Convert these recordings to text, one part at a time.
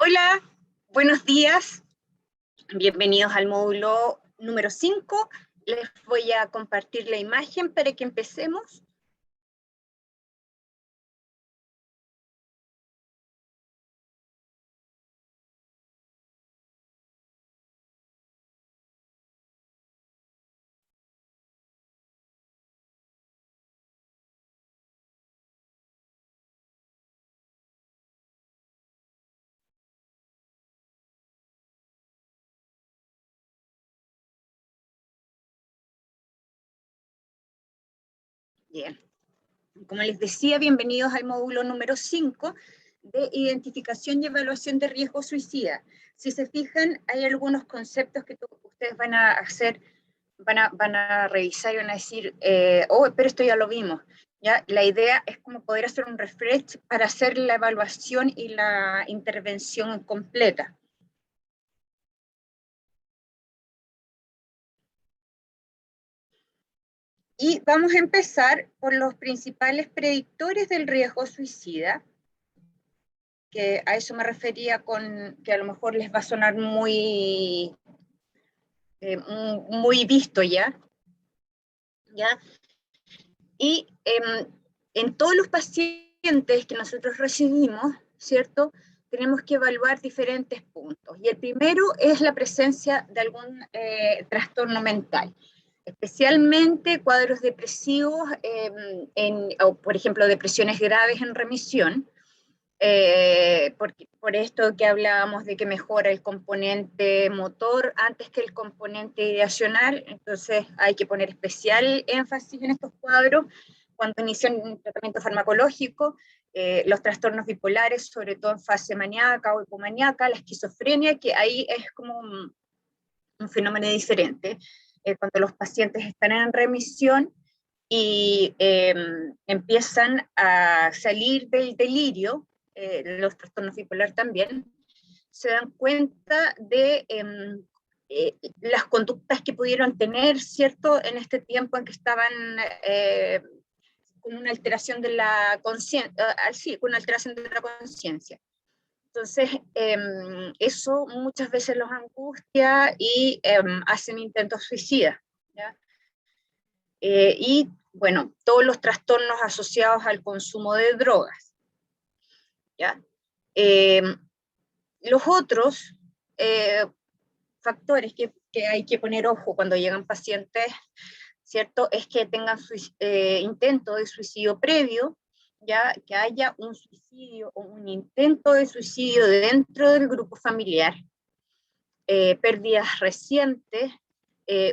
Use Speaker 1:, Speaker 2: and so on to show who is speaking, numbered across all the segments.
Speaker 1: Hola, buenos días. Bienvenidos al módulo número 5. Les voy a compartir la imagen para que empecemos. Bien. Como les decía, bienvenidos al módulo número 5 de identificación y evaluación de riesgo suicida. Si se fijan, hay algunos conceptos que ustedes van a hacer, van a revisar y van a decir, oh, pero esto ya lo vimos. ¿Ya? La idea es como poder hacer un refresh para hacer la evaluación y la intervención completa. Y vamos a empezar por los principales predictores del riesgo suicida, que a eso me refería con que a lo mejor les va a sonar muy visto ya. Y en todos los pacientes que nosotros recibimos, ¿cierto? Tenemos que evaluar diferentes puntos. Y el primero es la presencia de algún trastorno mental, especialmente cuadros depresivos, o por ejemplo depresiones graves en remisión, por esto que hablábamos de que mejora el componente motor antes que el componente ideacional. Entonces hay que poner especial énfasis en estos cuadros cuando inician un tratamiento farmacológico. Los trastornos bipolares, sobre todo en fase maníaca o hipomaníaca, la esquizofrenia, que ahí es como un fenómeno diferente. Cuando los pacientes están en remisión y empiezan a salir del delirio, los trastornos bipolares también, se dan cuenta de las conductas que pudieron tener, ¿cierto?, en este tiempo en que estaban con una alteración de la conciencia, sí, con una alteración de la conciencia. Entonces, eso muchas veces los angustia y hacen intentos suicidas, ¿ya? Y, bueno, todos los trastornos asociados al consumo de drogas, ¿ya? Los otros factores que hay que poner ojo cuando llegan pacientes, ¿cierto? Es que tengan intento de suicidio previo, ya que haya un suicidio o un intento de suicidio dentro del grupo familiar, pérdidas recientes,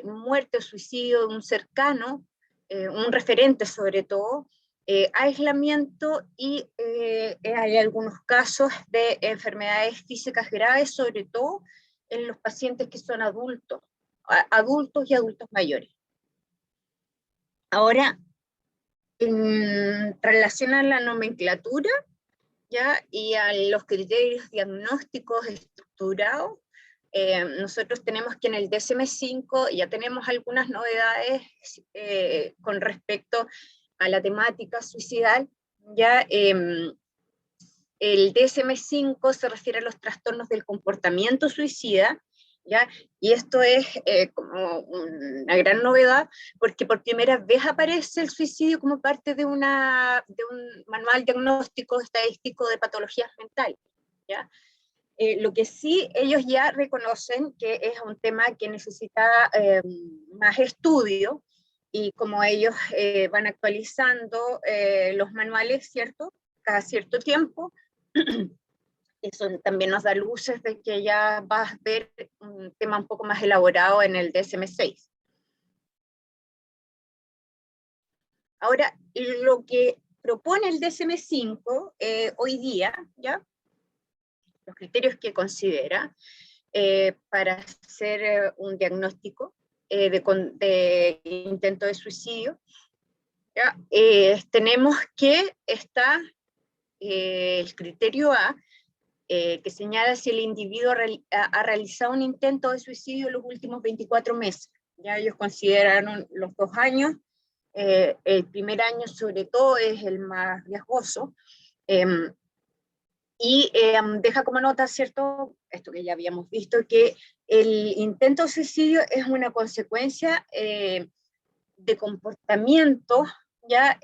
Speaker 1: muerte o suicidio de un cercano, un referente sobre todo, aislamiento y hay algunos casos de enfermedades físicas graves, sobre todo en los pacientes que son adultos, adultos y adultos mayores. Ahora, en relación a la nomenclatura, ¿ya? Y a los criterios diagnósticos estructurados, nosotros tenemos que en el DSM-5 ya tenemos algunas novedades con respecto a la temática suicidal. Ya el DSM-5 se refiere a los trastornos del comportamiento suicida, ¿ya? Y esto es como una gran novedad, porque por primera vez aparece el suicidio como parte de un manual diagnóstico estadístico de patologías mentales, ¿ya? Lo que sí ellos ya reconocen que es un tema que necesita más estudio, y como ellos van actualizando los manuales, ¿cierto?, cada cierto tiempo, eso también nos da luces de que ya vas a ver un tema un poco más elaborado en el DSM-6. Ahora, lo que propone el DSM-5 hoy día, ¿ya?, los criterios que considera para hacer un diagnóstico de intento de suicidio, ¿ya? Tenemos que está el criterio A, que señala si el individuo ha realizado un intento de suicidio en los últimos 24 meses. Ya ellos consideraron los 2 años, el primer año sobre todo es el más riesgoso, Y deja como nota, ¿cierto? Esto que ya habíamos visto, que el intento de suicidio es una consecuencia de comportamiento ya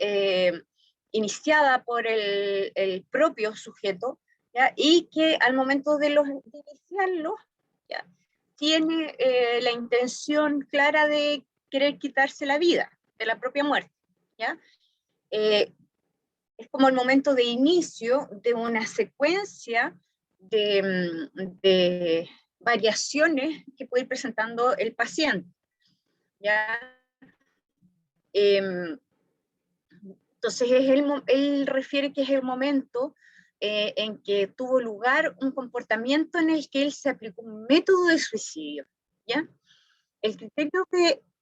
Speaker 1: iniciada por el propio sujeto, ¿ya? Y que al momento de iniciarlo, ¿ya? Tiene la intención clara de querer quitarse la vida, de la propia muerte, ¿ya? Es como el momento de inicio de una secuencia de variaciones que puede ir presentando el paciente, ¿ya? Entonces, él refiere que es el momento en que tuvo lugar un comportamiento en el que él se aplicó un método de suicidio, ¿ya? El criterio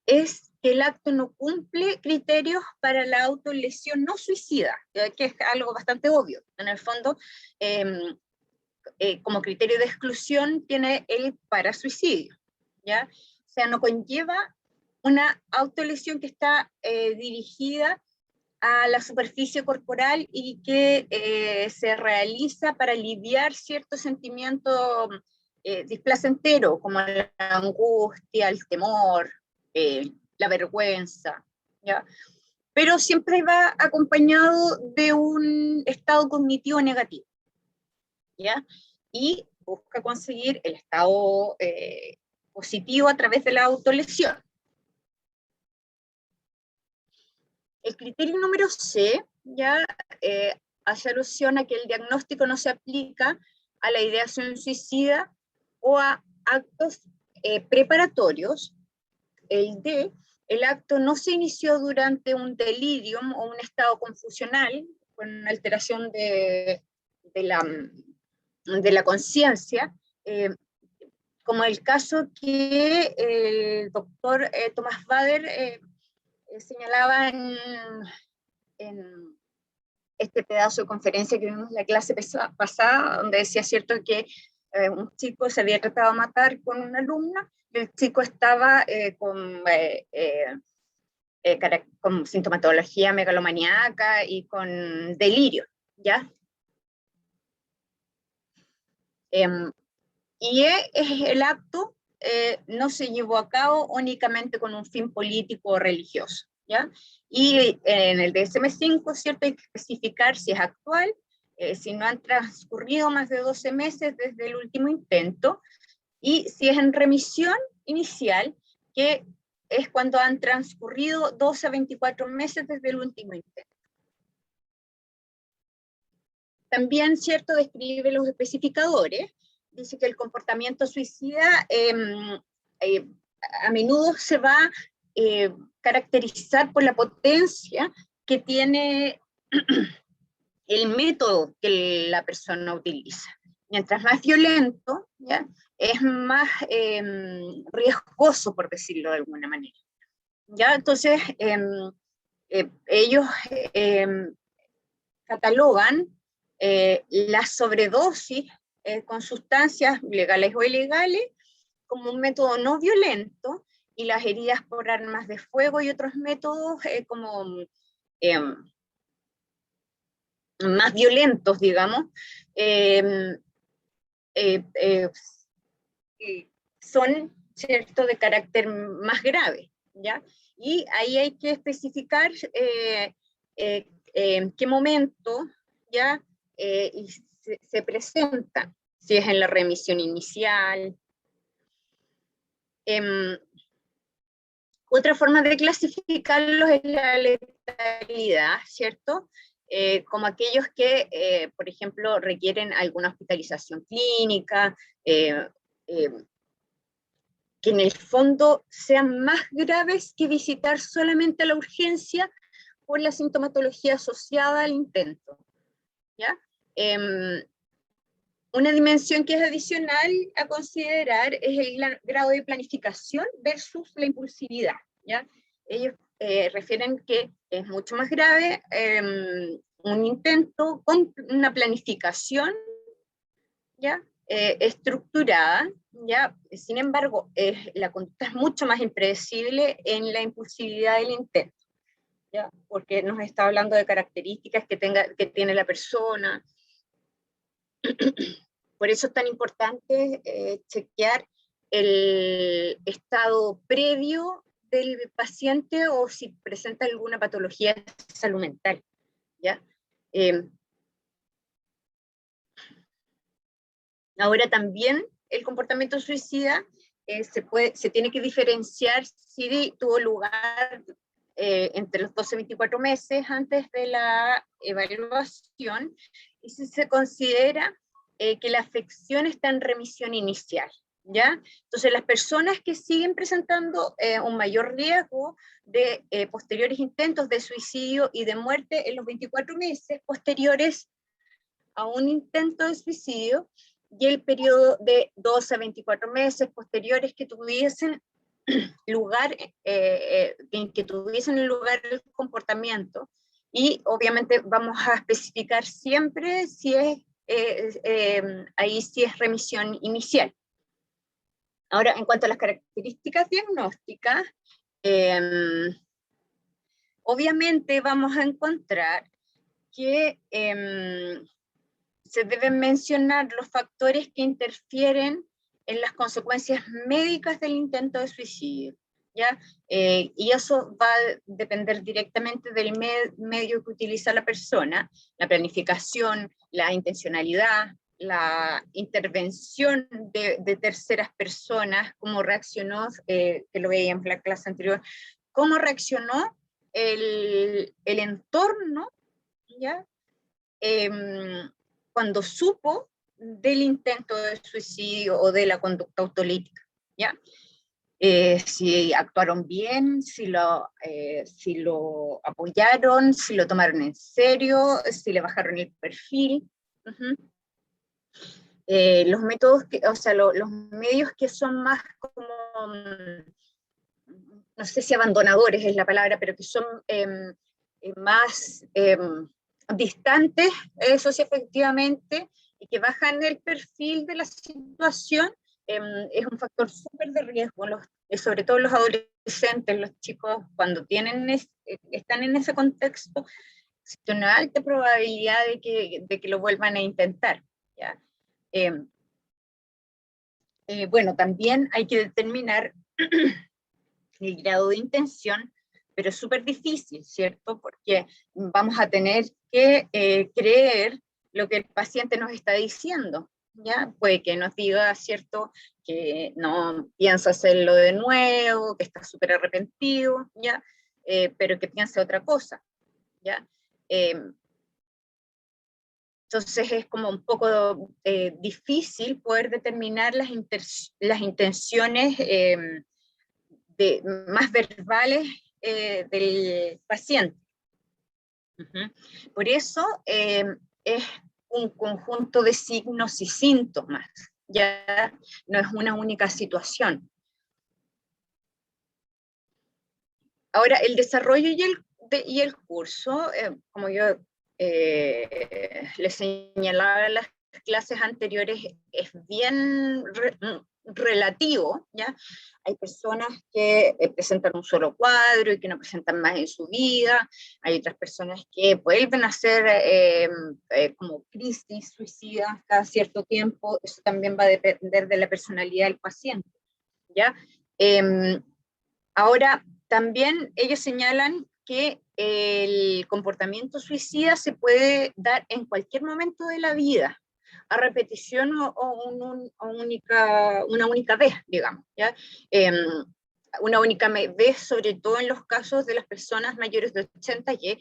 Speaker 1: es que el acto no cumple criterios para la autolesión no suicida, que es algo bastante obvio. En el fondo, como criterio de exclusión tiene el parasuicidio, ¿ya? O sea, no conlleva una autolesión que está dirigida a la superficie corporal y que se realiza para aliviar cierto sentimiento displacentero, como la angustia, el temor, la vergüenza, ¿ya? Pero siempre va acompañado de un estado cognitivo negativo, ¿ya? Y busca conseguir el estado positivo a través de la autolesión. El criterio número C ya hace alusión a que el diagnóstico no se aplica a la ideación suicida o a actos preparatorios. El D, el acto no se inició durante un delirium o un estado confusional, con alteración de la conciencia, como el caso que el doctor Thomas Bader señalaba en este pedazo de conferencia que vimos en la clase pasada, donde decía cierto que un chico se había tratado de matar con una alumna, y el chico estaba con sintomatología megalomaníaca y con delirio, ¿ya? Y el acto no se llevó a cabo únicamente con un fin político o religioso, ¿ya? Y en el DSM-5, ¿cierto? Hay que especificar si es actual, si no han transcurrido más de 12 meses desde el último intento, y si es en remisión inicial, que es cuando han transcurrido 12 a 24 meses desde el último intento. También, ¿cierto?, describe los especificadores. Dice que el comportamiento suicida a menudo se va a caracterizar por la potencia que tiene el método que la persona utiliza. Mientras más violento, ¿ya?, es más riesgoso, por decirlo de alguna manera, ¿ya? Entonces, ellos catalogan la sobredosis con sustancias legales o ilegales como un método no violento, y las heridas por armas de fuego y otros métodos como más violentos, digamos, son, ¿cierto?, de carácter más grave, ¿ya? Y ahí hay que especificar en qué momento, ¿ya? Se presenta, si es en la remisión inicial. Otra forma de clasificarlos es la letalidad, ¿cierto? Como aquellos que, por ejemplo, requieren alguna hospitalización clínica, que en el fondo sean más graves que visitar solamente la urgencia por la sintomatología asociada al intento, ¿ya? Una dimensión que es adicional a considerar es el grado de planificación versus la impulsividad, ¿ya? Ellos refieren que es mucho más grave un intento con una planificación, ¿ya? Estructurada, ¿ya? Sin embargo, la conducta es mucho más impredecible en la impulsividad del intento, ¿ya? Porque nos está hablando de características que tiene la persona. Por eso es tan importante chequear el estado previo del paciente o si presenta alguna patología de salud mental, ¿ya? Ahora también el comportamiento suicida se tiene que diferenciar si tuvo lugar entre los 12 y 24 meses antes de la evaluación y si se considera que la afección está en remisión inicial, ¿ya? Entonces las personas que siguen presentando un mayor riesgo de posteriores intentos de suicidio y de muerte en los 24 meses posteriores a un intento de suicidio y el periodo de 12 a 24 meses posteriores que tuviesen lugar, en que tuviesen lugar el comportamiento, y obviamente vamos a especificar siempre si es, ahí sí es remisión inicial. Ahora, en cuanto a las características diagnósticas, obviamente vamos a encontrar que se deben mencionar los factores que interfieren en las consecuencias médicas del intento de suicidio, ¿ya? Y eso va a depender directamente del medio que utiliza la persona, la planificación, la intencionalidad, la intervención de terceras personas, cómo reaccionó, que lo veía en la clase anterior, cómo reaccionó el entorno, ¿ya? Cuando supo del intento de suicidio o de la conducta autolítica, ¿ya? Si actuaron bien, si lo apoyaron, si lo tomaron en serio, si le bajaron el perfil. Los métodos, o sea, los medios que son más como, no sé si abandonadores es la palabra, pero que son más distantes, eso sí, efectivamente, y que bajan el perfil de la situación, es un factor súper de riesgo, sobre todo los adolescentes, los chicos, cuando están en ese contexto, existe una alta probabilidad de que lo vuelvan a intentar, ¿ya? Bueno, también hay que determinar el grado de intención, pero es súper difícil, ¿cierto? Porque vamos a tener que creer lo que el paciente nos está diciendo, ¿ya? Puede que nos diga, ¿cierto?, que no piensa hacerlo de nuevo, que está súper arrepentido, ¿ya? Pero que piensa otra cosa, ¿ya? Entonces es como un poco difícil poder determinar las intenciones más verbales del paciente. Por eso es un conjunto de signos y síntomas, ya no es una única situación. Ahora, el desarrollo y el curso, como yo les señalaba en las clases anteriores, es bien relativo, ¿ya? Hay personas que presentan un solo cuadro y que no presentan más en su vida, hay otras personas que vuelven a hacer como crisis suicidas cada cierto tiempo, eso también va a depender de la personalidad del paciente, ¿ya? Ahora, también ellos señalan que el comportamiento suicida se puede dar en cualquier momento de la vida, a repetición una única vez, digamos, ¿ya? Una única vez, sobre todo en los casos de las personas mayores de 80 que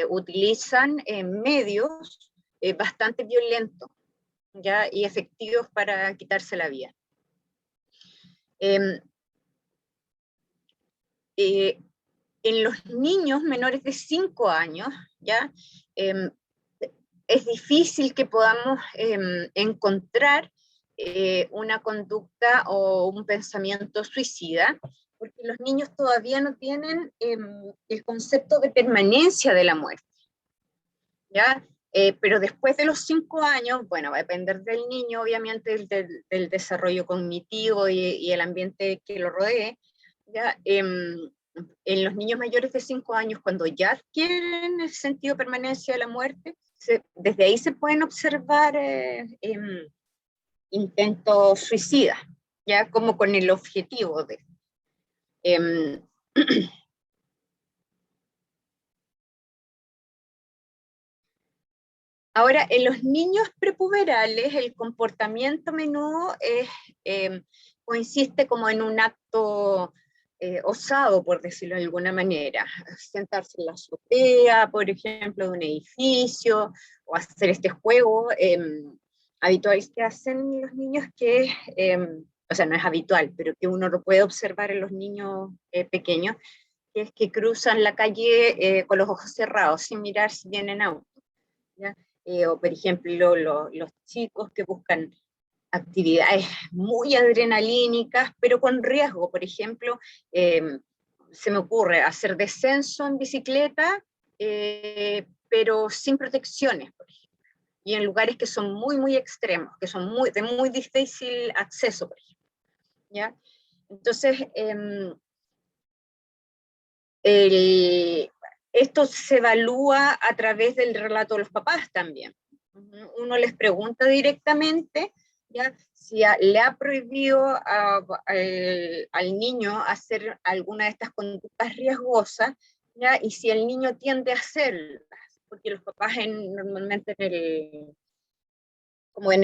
Speaker 1: utilizan medios bastante violentos, ¿ya? Y efectivos para quitarse la vida. En los niños menores de 5 años, ¿ya? Es difícil que podamos encontrar una conducta o un pensamiento suicida, porque los niños todavía no tienen el concepto de permanencia de la muerte, ¿ya? Pero después de los 5 años, bueno, va a depender del niño, obviamente, del desarrollo cognitivo y el ambiente que lo rodee, ¿ya? En los niños mayores de 5 años, cuando ya adquieren el sentido de permanencia de la muerte, desde ahí se pueden observar intentos suicidas, ya como con el objetivo de... Ahora, en los niños prepuberales, el comportamiento a menudo consiste como en un acto osado, por decirlo de alguna manera. Sentarse en la azotea, por ejemplo, de un edificio, o hacer este juego habitual que hacen los niños que, o sea, no es habitual, pero que uno lo puede observar en los niños pequeños, que es que cruzan la calle con los ojos cerrados, sin mirar si vienen autos, ¿ya? O por ejemplo los chicos que buscan actividades muy adrenalínicas, pero con riesgo. Por ejemplo, se me ocurre hacer descenso en bicicleta, pero sin protecciones, por ejemplo, y en lugares que son muy, muy extremos, que son de muy difícil acceso, por ejemplo, ¿ya? Entonces, esto se evalúa a través del relato de los papás también. Uno les pregunta directamente, ¿ya? Si le ha prohibido al niño hacer alguna de estas conductas riesgosas, ¿ya? Y si el niño tiende a hacerlas, porque los papás normalmente como en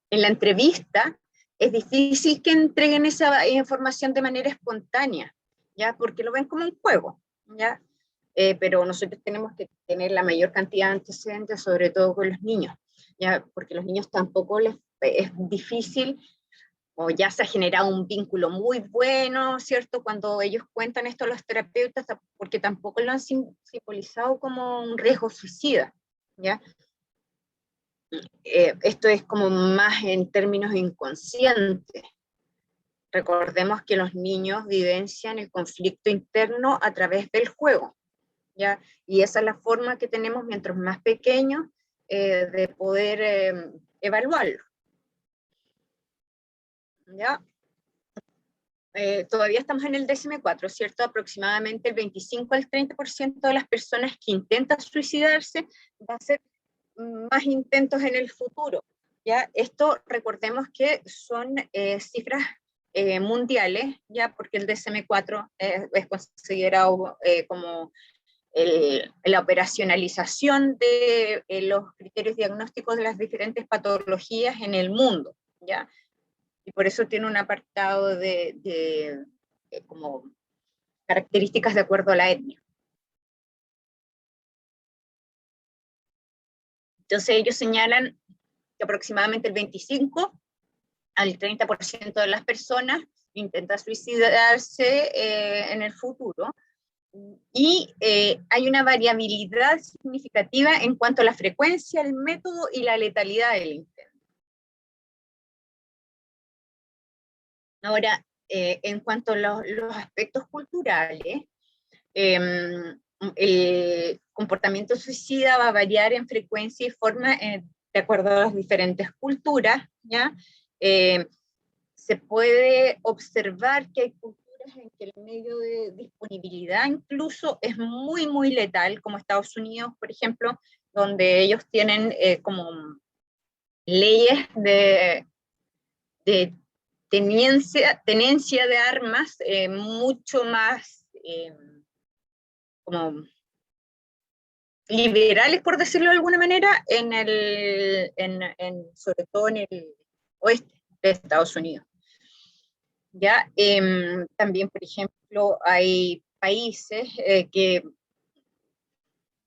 Speaker 1: la entrevista, es difícil que entreguen esa información de manera espontánea, ¿ya? Porque lo ven como un juego, ¿ya? Pero nosotros tenemos que tener la mayor cantidad de antecedentes, sobre todo con los niños, ¿ya? Porque los niños tampoco es difícil, o ya se ha generado un vínculo muy bueno, ¿cierto? Cuando ellos cuentan esto a los terapeutas, porque tampoco lo han simbolizado como un riesgo suicida, ¿ya? Esto es como más en términos inconscientes. Recordemos que los niños vivencian el conflicto interno a través del juego, ¿ya? Y esa es la forma que tenemos mientras más pequeños de poder evaluarlo, ¿ya? Todavía estamos en el DSM-4, ¿cierto? Aproximadamente el 25 al 30% de las personas que intentan suicidarse va a ser más intentos en el futuro, ¿ya? Esto recordemos que son cifras mundiales, ¿ya? Porque el DSM-4 es considerado como la operacionalización de los criterios diagnósticos de las diferentes patologías en el mundo, ¿ya? Y por eso tiene un apartado de como características de acuerdo a la etnia. Entonces ellos señalan que aproximadamente el 25 al 30% de las personas intenta suicidarse en el futuro, y hay una variabilidad significativa en cuanto a la frecuencia, el método y la letalidad del intento. Ahora, en cuanto a los aspectos culturales, el comportamiento suicida va a variar en frecuencia y forma de acuerdo a las diferentes culturas, ¿ya? Se puede observar que hay culturas en que el medio de disponibilidad incluso es muy, muy letal, como Estados Unidos, por ejemplo, donde ellos tienen como leyes de tenencia de armas mucho más como liberales, por decirlo de alguna manera, sobre todo en el oeste de Estados Unidos. ¿Ya? También, por ejemplo, hay países que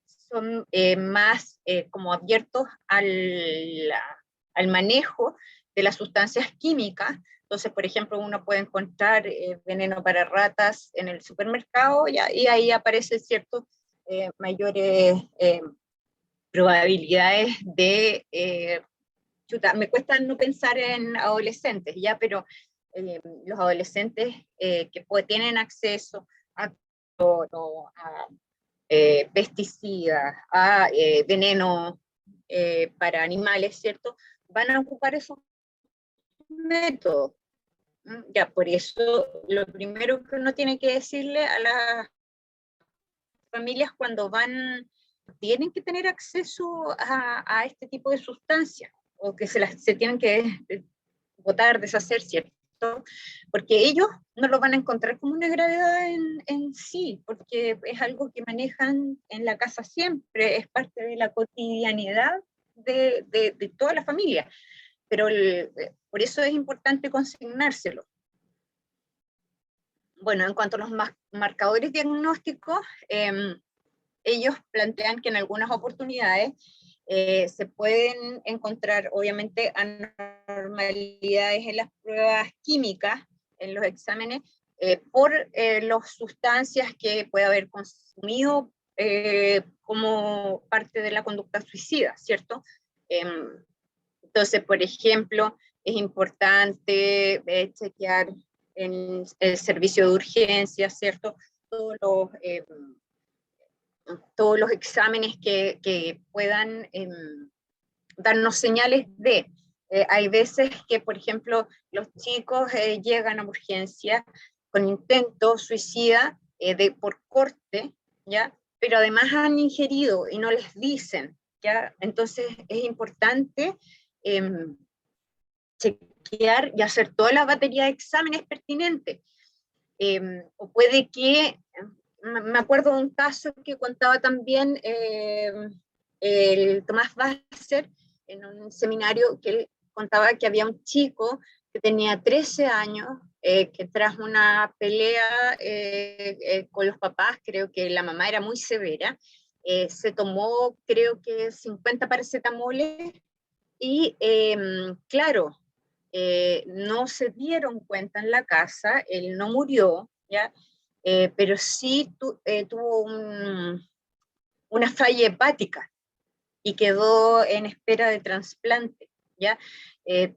Speaker 1: son más como abiertos al manejo de las sustancias químicas. Entonces, por ejemplo, uno puede encontrar veneno para ratas en el supermercado, ¿ya? Y ahí aparecen ciertos mayores probabilidades de... chuta, me cuesta no pensar en adolescentes, ¿ya? Pero los adolescentes que tienen acceso a pesticidas, a veneno para animales, ¿cierto? Van a ocupar esos métodos. Ya, por eso lo primero que uno tiene que decirle a las familias cuando van tienen que tener acceso a este tipo de sustancias, o que se tienen que botar, deshacer, ¿cierto? Porque ellos no lo van a encontrar como una gravedad en sí, porque es algo que manejan en la casa siempre, es parte de la cotidianidad de toda la familia, pero por eso es importante consignárselo. Bueno, en cuanto a los marcadores diagnósticos, ellos plantean que en algunas oportunidades se pueden encontrar, obviamente, anormalidades en las pruebas químicas, en los exámenes, por las sustancias que puede haber consumido como parte de la conducta suicida, ¿cierto? Entonces, por ejemplo, es importante chequear en el servicio de urgencia, ¿cierto? Todos los exámenes que puedan darnos señales de. Hay veces que, por ejemplo, los chicos llegan a urgencia con intento suicida por corte, ¿ya? Pero además han ingerido y no les dicen, ¿ya? Entonces es importante chequear y hacer toda la batería de exámenes pertinentes. O puede que, me acuerdo de un caso que contaba también el Tomás Basser en un seminario, que él contaba que había un chico que tenía 13 años, que tras una pelea con los papás, creo que la mamá era muy severa, se tomó creo que 50 paracetamoles y claro, no se dieron cuenta en la casa, él no murió, ¿ya? Pero sí tuvo una falla hepática y quedó en espera de trasplante, ¿ya?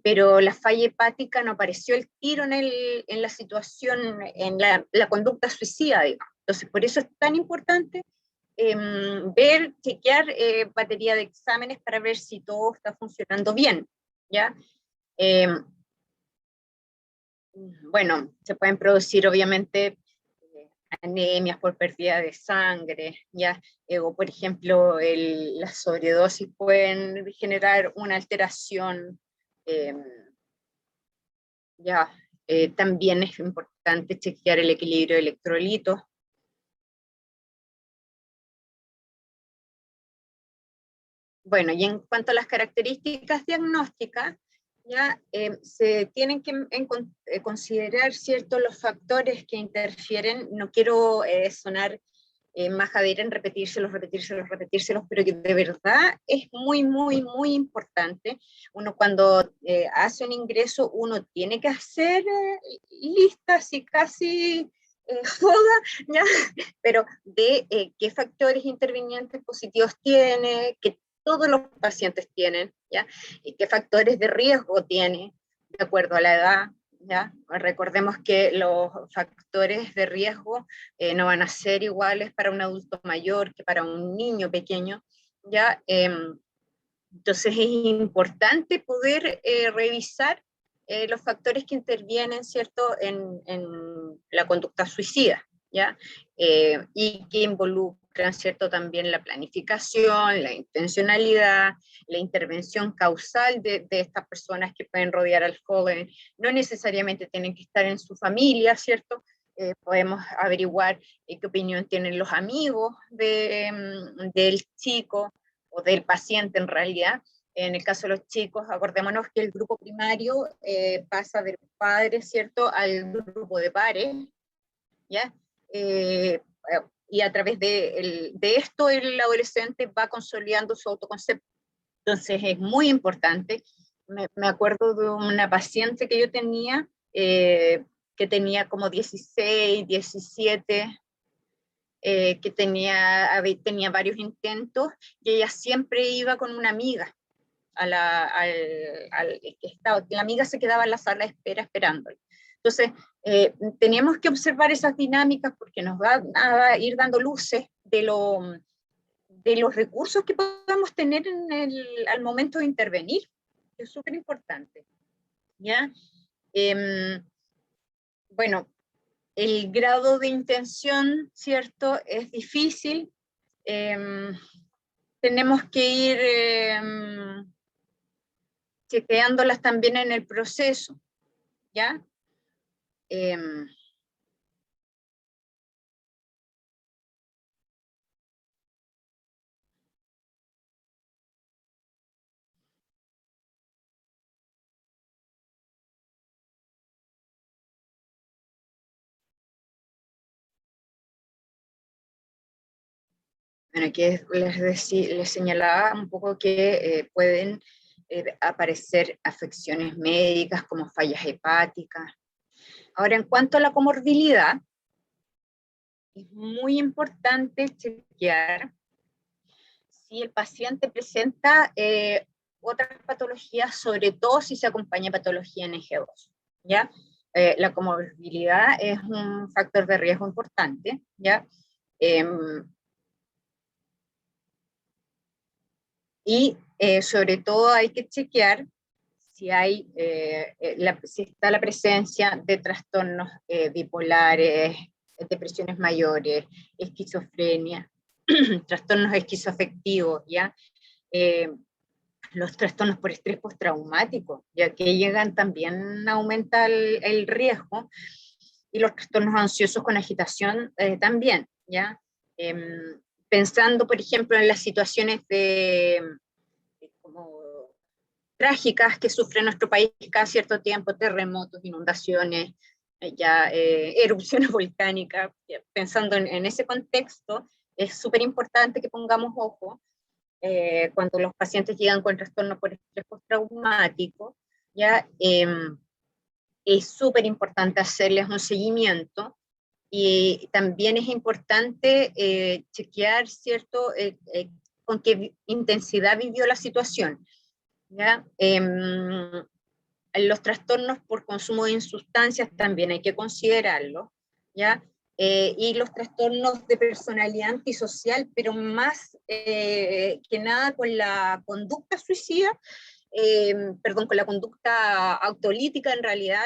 Speaker 1: Pero la falla hepática no apareció el tiro en la situación, en la conducta suicida, digamos. Entonces, por eso es tan importante chequear batería de exámenes para ver si todo está funcionando bien, ¿ya? Bueno, se pueden producir obviamente anemias por pérdida de sangre, ¿ya? O por ejemplo, las sobredosis pueden generar una alteración, eh, ¿ya? También es importante chequear el equilibrio de electrolitos. Bueno, y en cuanto a las características diagnósticas, ya se tienen que considerar ciertos los factores que interfieren. No quiero sonar majadera en repetírselos, pero que de verdad es muy, muy, muy importante. Uno cuando hace un ingreso, uno tiene que hacer listas y casi joda, ¿ya? Pero de qué factores intervinientes positivos tiene, qué todos los pacientes tienen, ¿ya? Y qué factores de riesgo tiene, de acuerdo a la edad, ¿ya? Recordemos que los factores de riesgo no van a ser iguales para un adulto mayor que para un niño pequeño, ¿ya? Entonces es importante poder revisar los factores que intervienen, ¿cierto?, en la conducta suicida, ¿ya? Y que involucran, ¿cierto?, también la planificación, la intencionalidad, la intervención causal de estas personas que pueden rodear al joven. No necesariamente tienen que estar en su familia, ¿cierto? Podemos averiguar qué opinión tienen los amigos del chico o del paciente en realidad. En el caso de los chicos, acordémonos que el grupo primario pasa de los padres, ¿cierto?, al grupo de pares, ¿ya? Y a través de esto el adolescente va consolidando su autoconcepto. Entonces es muy importante. Me acuerdo de una paciente que yo tenía, que tenía como 16, 17, que tenía varios intentos, y ella siempre iba con una amiga la amiga se quedaba en la sala de espera esperándole. Entonces, teníamos que observar esas dinámicas porque nos va a ir dando luces de los recursos que podamos tener al momento de intervenir, que es súper importante, ¿ya? Bueno, el grado de intención, ¿cierto?, es difícil. tenemos que ir chequeándolas también en el proceso, ¿ya? Bueno, aquí les señalaba un poco que pueden aparecer afecciones médicas como fallas hepáticas. Ahora, en cuanto a la comorbilidad, es muy importante chequear si el paciente presenta otras patologías, sobre todo si se acompaña de patología NG2, ¿ya? La comorbilidad es un factor de riesgo importante, ¿ya? Y sobre todo hay que chequear si si está la presencia de trastornos bipolares, depresiones mayores, esquizofrenia, trastornos esquizoafectivos, ¿ya? Los trastornos por estrés postraumático, ya que llegan también aumenta el riesgo, y los trastornos ansiosos con agitación también, ¿ya? Pensando, por ejemplo, en las situaciones como trágicas que sufre nuestro país cada cierto tiempo, terremotos, inundaciones, erupciones volcánicas, pensando en ese contexto, es súper importante que pongamos ojo cuando los pacientes llegan con trastorno por estrés postraumático, ya es súper importante hacerles un seguimiento, y también es importante chequear, ¿cierto?, con qué intensidad vivió la situación, ¿ya? Los trastornos por consumo de sustancias también hay que considerarlo, ¿ya? Y los trastornos de personalidad antisocial, pero más que nada con la conducta suicida, perdón, con la conducta autolítica, en realidad,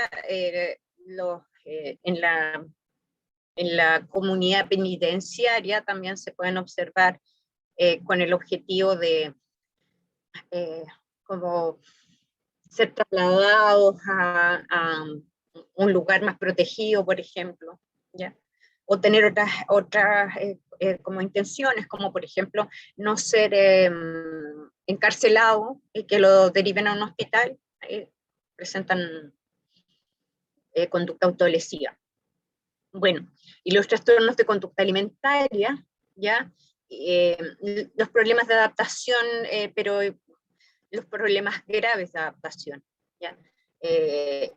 Speaker 1: en la comunidad penitenciaria también se pueden observar con el objetivo de eh, como ser trasladados a un lugar más protegido, por ejemplo, ¿ya? O tener otras como intenciones, como por ejemplo no ser encarcelado y que lo deriven a un hospital, presentan conducta autolesiva. Bueno, y los trastornos de conducta alimentaria, ¿ya? Los problemas de adaptación, pero los problemas graves de adaptación, ¿ya?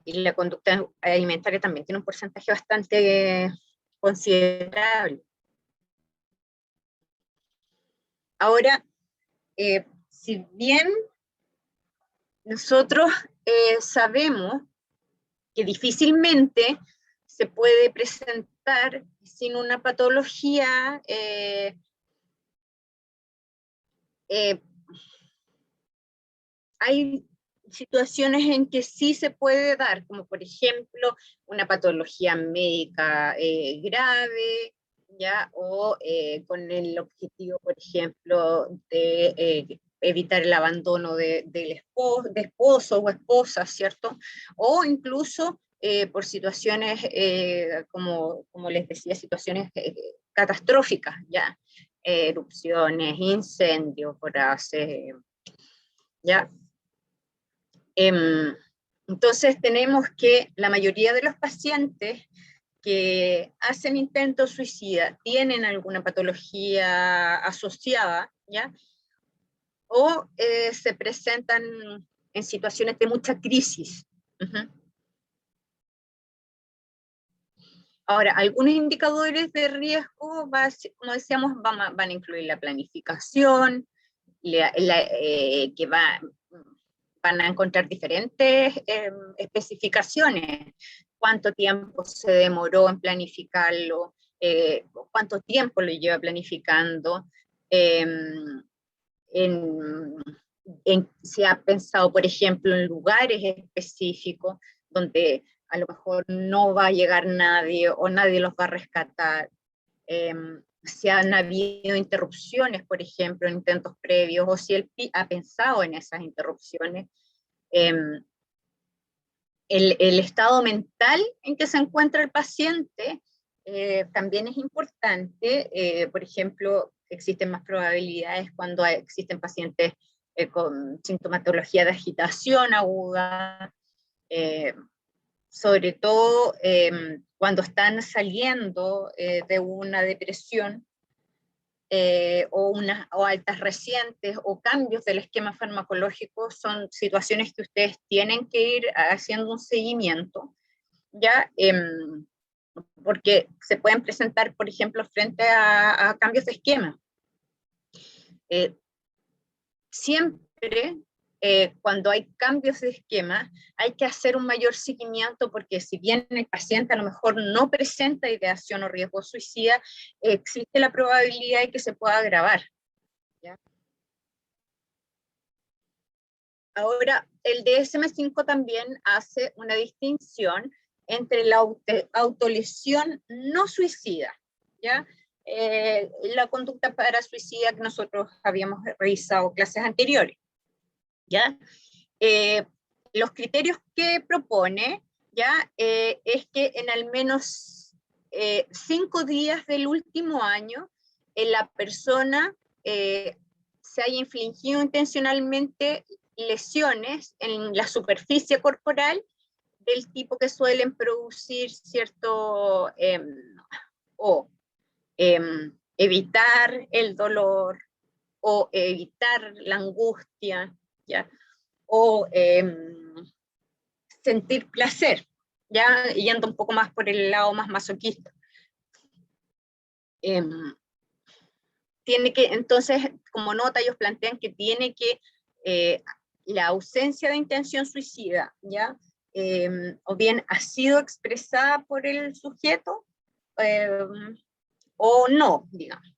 Speaker 1: Y la conducta alimentaria también tiene un porcentaje bastante considerable. Ahora, si bien nosotros sabemos que difícilmente se puede presentar sin una patología hay situaciones en que sí se puede dar, como por ejemplo una patología médica grave, ¿ya? O con el objetivo, por ejemplo, de evitar el abandono de esposo o esposa, ¿cierto? O incluso por situaciones, como les decía, situaciones catastróficas, ¿ya? Erupciones, incendios, voraces, ¿ya? Entonces tenemos que la mayoría de los pacientes que hacen intentos suicida tienen alguna patología asociada, ¿ya? O se presentan en situaciones de mucha crisis. Uh-huh. Ahora, algunos indicadores de riesgo, como decíamos, van a incluir la planificación, que van a encontrar diferentes especificaciones, cuánto tiempo se demoró en planificarlo, cuánto tiempo lo lleva planificando, se ha pensado, por ejemplo, en lugares específicos donde a lo mejor no va a llegar nadie o nadie los va a rescatar. si han habido interrupciones, por ejemplo, en intentos previos, o si el PI ha pensado en esas interrupciones. El estado mental en que se encuentra el paciente también es importante. Por ejemplo, existen más probabilidades cuando existen pacientes con sintomatología de agitación aguda, sobre todo cuando están saliendo de una depresión, o altas recientes, o cambios del esquema farmacológico. Son situaciones que ustedes tienen que ir haciendo un seguimiento, ¿ya? Porque se pueden presentar, por ejemplo, frente a cambios de esquema. Siempre, cuando hay cambios de esquema, hay que hacer un mayor seguimiento, porque si bien el paciente a lo mejor no presenta ideación o riesgo suicida, existe la probabilidad de que se pueda agravar, ¿ya? Ahora, el DSM-5 también hace una distinción entre la autolesión no suicida, ¿ya? La conducta para suicida que nosotros habíamos revisado clases anteriores, ¿ya? Los criterios que propone, ¿ya? Es que en al menos 5 días del último año, la persona se haya infligido intencionalmente lesiones en la superficie corporal del tipo que suelen producir cierto, o evitar el dolor, o evitar la angustia, ¿ya? O sentir placer, ya yendo un poco más por el lado más masoquista. Tiene que, entonces, como nota, ellos plantean que tiene que la ausencia de intención suicida, ¿ya? O bien ha sido expresada por el sujeto, o no, digamos.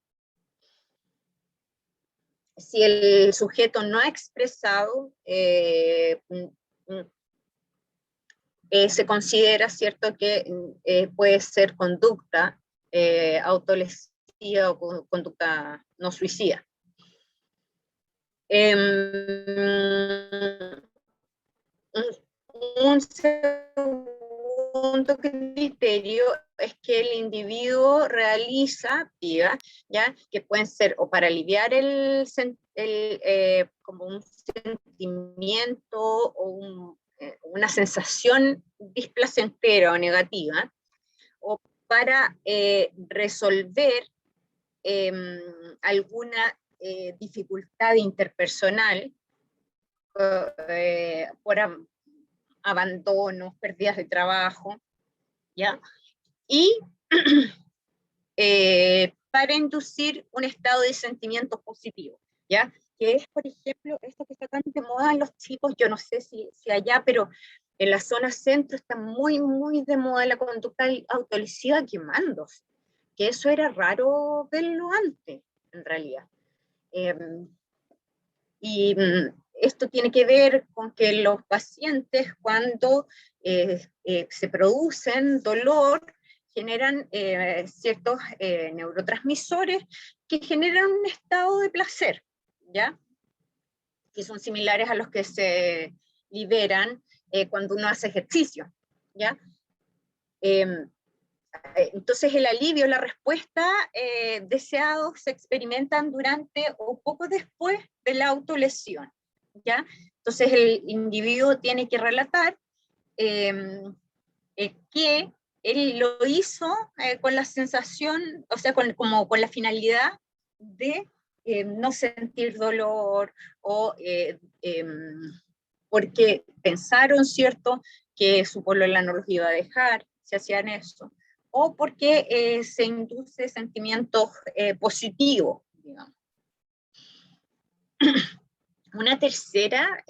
Speaker 1: Si el sujeto no ha expresado, se considera, ¿cierto?, que puede ser conducta autolesiva o conducta no suicida. Un segundo criterio es que el individuo realiza actividades, ¿ya?, que pueden ser o para aliviar como un sentimiento o una sensación displacentera o negativa, o para resolver alguna dificultad interpersonal, por abandonos, pérdidas de trabajo, ¿ya? Y para inducir un estado de sentimiento positivo, ¿ya? Que es, por ejemplo, esto que está tan de moda en los chicos. Yo no sé si allá, pero en la zona centro está muy, muy de moda la conducta autolesiva quemándose, que eso era raro verlo antes, en realidad. Y esto tiene que ver con que los pacientes, cuando se producen dolor, generan ciertos neurotransmisores que generan un estado de placer, ¿ya? Que son similares a los que se liberan cuando uno hace ejercicio, ¿ya? Entonces el alivio, la respuesta deseado se experimentan durante o poco después de la autolesión, ¿ya? Entonces el individuo tiene que relatar que él lo hizo con la sensación, o sea, como con la finalidad de no sentir dolor, o porque pensaron, ¿cierto?, que su polola no los iba a dejar si hacían eso, o porque se induce sentimientos positivos, digamos. Una tercera,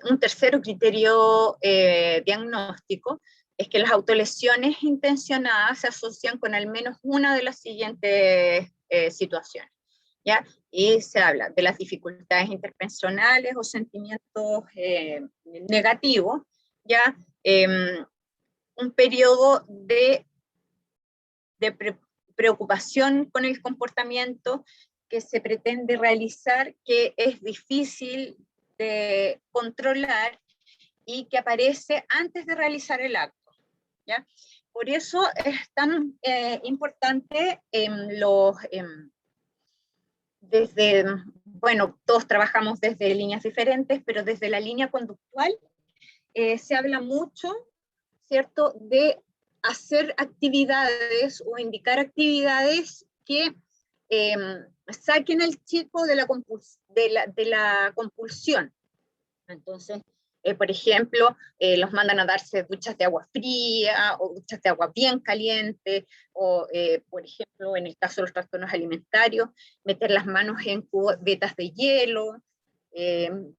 Speaker 1: un tercer criterio diagnóstico es que las autolesiones intencionadas se asocian con al menos una de las siguientes situaciones, ¿ya? Y se habla de las dificultades interpersonales o sentimientos negativos, ¿ya? Un periodo de preocupación con el comportamiento que se pretende realizar, que es difícil de controlar y que aparece antes de realizar el acto, ¿ya? Por eso es tan importante desde, bueno, todos trabajamos desde líneas diferentes, pero desde la línea conductual se habla mucho, ¿cierto?, de hacer actividades o indicar actividades que saquen al chico de la compulsión. Entonces, por ejemplo, los mandan a darse duchas de agua fría o duchas de agua bien caliente, o, por ejemplo, en el caso de los trastornos alimentarios, meter las manos en cubetas de hielo,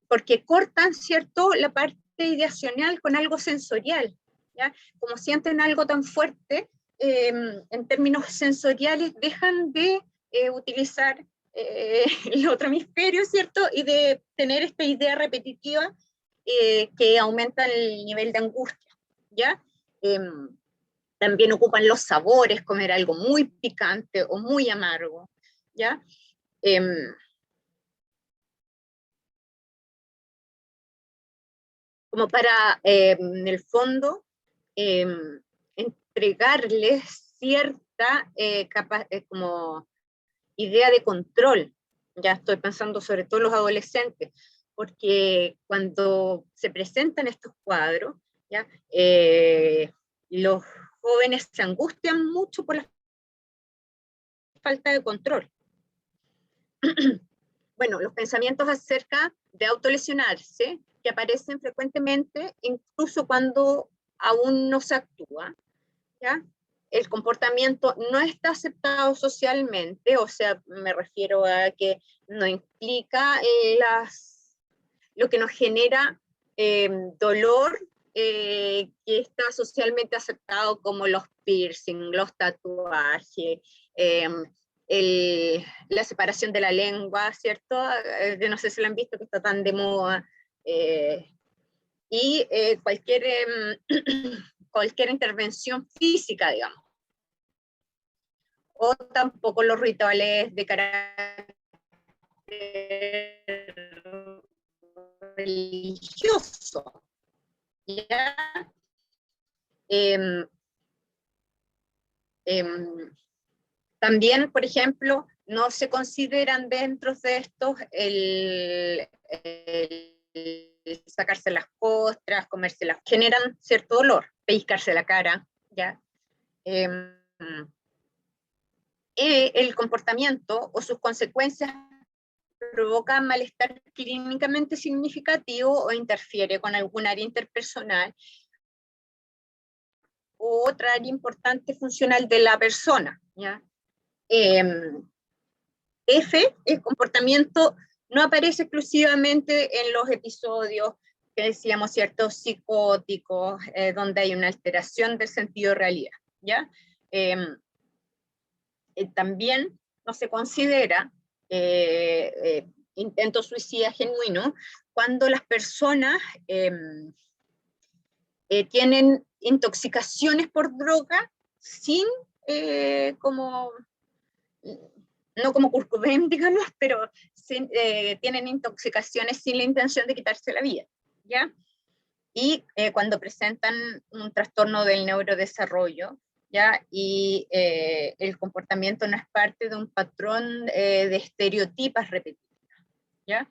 Speaker 1: porque cortan, ¿cierto?, la parte ideacional con algo sensorial, ¿ya? Como sienten algo tan fuerte, en términos sensoriales, dejan de utilizar el otro hemisferio, ¿cierto? Y de tener esta idea repetitiva que aumenta el nivel de angustia, ¿ya? También ocupan los sabores, comer algo muy picante o muy amargo, ¿ya? Como para, en el fondo, entregarles cierta como idea de control. Ya estoy pensando sobre todo en los adolescentes, porque cuando se presentan estos cuadros, ¿ya? Los jóvenes se angustian mucho por la falta de control. Bueno, los pensamientos acerca de autolesionarse, que aparecen frecuentemente, incluso cuando aún no se actúa, ¿ya? El comportamiento no está aceptado socialmente, o sea, me refiero a que no implica lo que nos genera dolor, que está socialmente aceptado, como los piercing, los tatuajes, la separación de la lengua, ¿cierto? Yo no sé si lo han visto, que está tan de moda. Y cualquier intervención física, digamos. O tampoco los rituales de carácter religioso, ¿ya? Eh, eh, También, por ejemplo, no se consideran dentro de estos el sacarse las costras, comérselas, generan cierto dolor, pellizcarse la cara, ¿ya? El comportamiento o sus consecuencias provocan malestar clínicamente significativo o interfiere con algún área interpersonal u otra área importante funcional de la persona, ¿ya? El comportamiento no aparece exclusivamente en los episodios que decíamos, ciertos psicóticos, donde hay una alteración del sentido de realidad, ¿ya? También no se considera intento suicida genuino cuando las personas tienen intoxicaciones por droga sin como no como Kurt Cobain, digamos, pero tienen intoxicaciones sin la intención de quitarse la vida, ¿ya? Y cuando presentan un trastorno del neurodesarrollo, ¿ya? Y el comportamiento no es parte de un patrón de estereotipas repetidas, ¿ya?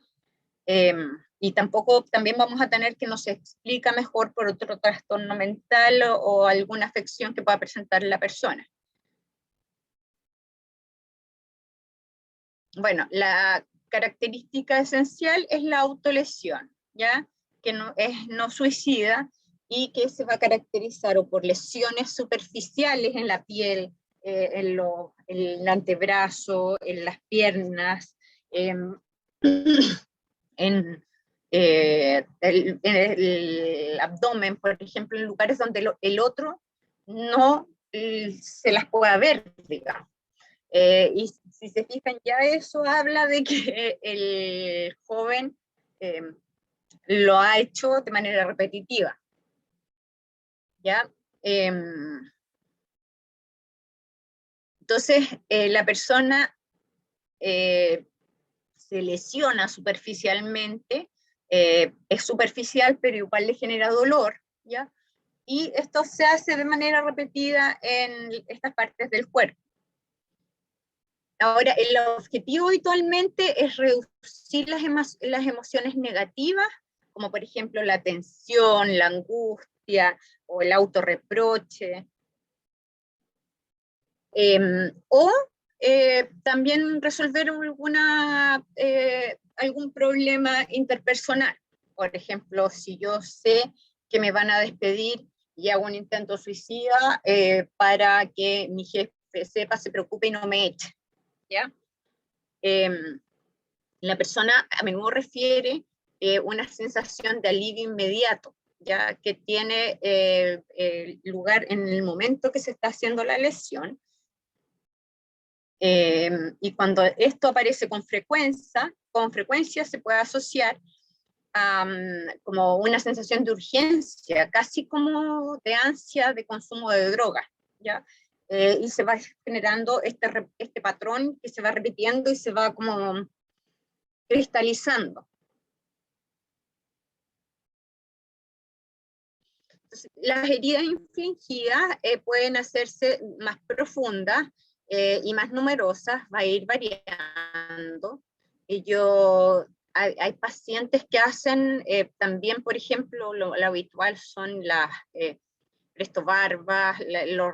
Speaker 1: Y tampoco, también vamos a tener que nos explica mejor por otro trastorno mental o alguna afección que pueda presentar la persona. Bueno, la característica esencial es la autolesión, ¿ya? Que no, es no suicida y que se va a caracterizar o por lesiones superficiales en la piel, en el antebrazo, en las piernas, en, en el abdomen, por ejemplo, en lugares donde el otro no se las pueda ver, digamos. Y si se fijan, ya eso habla de que el joven lo ha hecho de manera repetitiva, ¿ya? Entonces, la persona se lesiona superficialmente, es superficial, pero igual le genera dolor, ¿ya? Y esto se hace de manera repetida en estas partes del cuerpo. Ahora, el objetivo habitualmente es reducir las emociones negativas, como por ejemplo la tensión, la angustia o el autorreproche. O también resolver algún problema interpersonal. Por ejemplo, si yo sé que me van a despedir y hago un intento suicida para que mi jefe sepa, se preocupe y no me eche, ¿ya? La persona a menudo refiere una sensación de alivio inmediato, ya que tiene lugar en el momento que se está haciendo la lesión. Y cuando esto aparece con frecuencia se puede asociar a como una sensación de urgencia, casi como de ansia de consumo de droga, ¿ya? Y se va generando este patrón que se va repitiendo y se va como cristalizando. Entonces, las heridas infligidas pueden hacerse más profundas y más numerosas, va a ir variando. Hay pacientes que hacen también, por ejemplo, lo habitual son las prestobarbas, los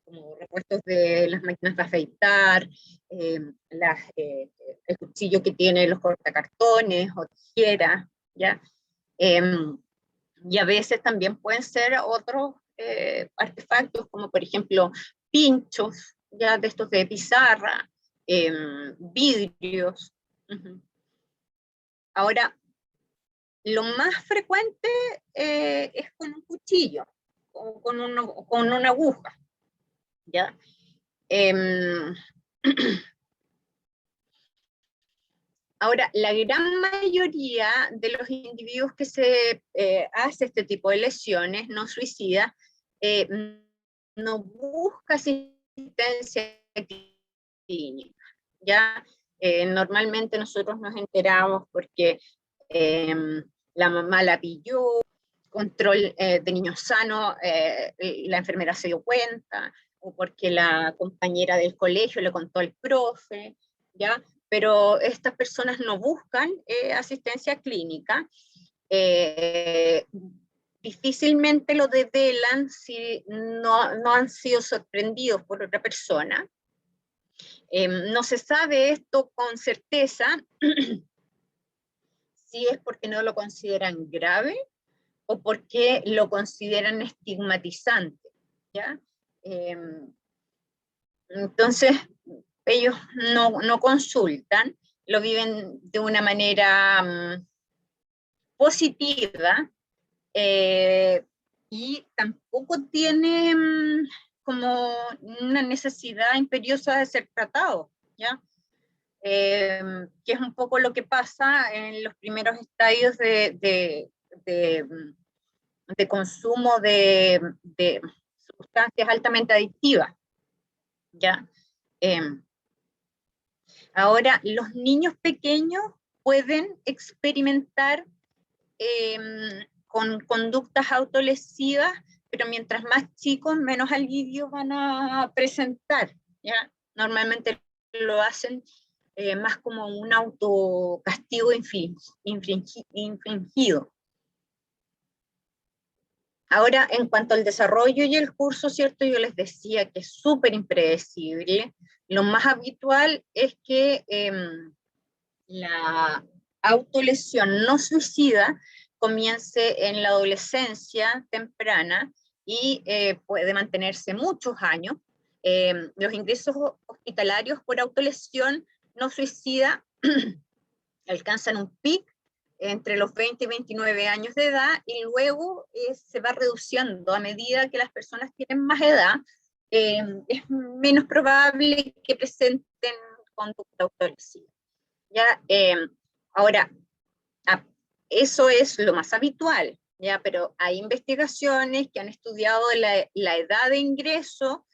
Speaker 1: como repuestos de las máquinas de afeitar, el cuchillo que tiene los cortacartones o tijeras, ¿ya? Y a veces también pueden ser otros artefactos, como por ejemplo pinchos, ya de estos de pizarra, vidrios. Uh-huh. Ahora, lo más frecuente es con un cuchillo o con una aguja, ¿ya? Ahora, la gran mayoría de los individuos que se hace este tipo de lesiones no suicidas no busca asistencia clínica, ¿ya? Normalmente nosotros nos enteramos porque la mamá la pilló, control de niños sanos, la enfermera se dio cuenta, o porque la compañera del colegio le contó al profe, ¿ya? Pero estas personas no buscan asistencia clínica, difícilmente lo develan si no han sido sorprendidos por otra persona. No se sabe esto con certeza si es porque no lo consideran grave o porque lo consideran estigmatizante, ¿ya? Entonces, ellos no consultan, lo viven de una manera positiva y tampoco tienen como una necesidad imperiosa de ser tratados, ¿ya? Que es un poco lo que pasa en los primeros estadios de consumo de sustancias altamente adictivas, ¿ya? Ahora, los niños pequeños pueden experimentar con conductas autolesivas, pero mientras más chicos, menos alivio van a presentar, ¿ya? Normalmente lo hacen más como un autocastigo infringido. Ahora, en cuanto al desarrollo y el curso, ¿cierto? Yo les decía que es súper impredecible. Lo más habitual es que la autolesión no suicida comience en la adolescencia temprana y puede mantenerse muchos años. Los ingresos hospitalarios por autolesión no suicida alcanzan un pic entre los 20 y 29 años de edad y luego se va reduciendo a medida que las personas tienen más edad. Es menos probable que presenten conducta autolesiva. ¿Ya? Ahora, eso es lo más habitual, ¿ya? Pero hay investigaciones que han estudiado la edad de ingreso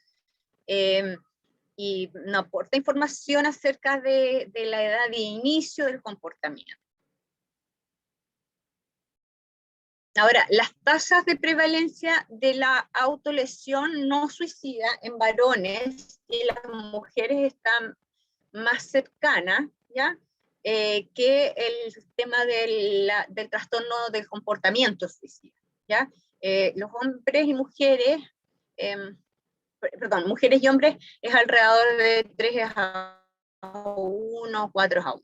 Speaker 1: y no aporta información acerca de la edad de inicio del comportamiento. Ahora, las tasas de prevalencia de la autolesión no suicida en varones y las mujeres están más cercanas, ¿ya? Que el tema del trastorno del comportamiento suicida, ¿ya? Los hombres y mujeres, perdón, mujeres y hombres es alrededor de 3:1, 4:1.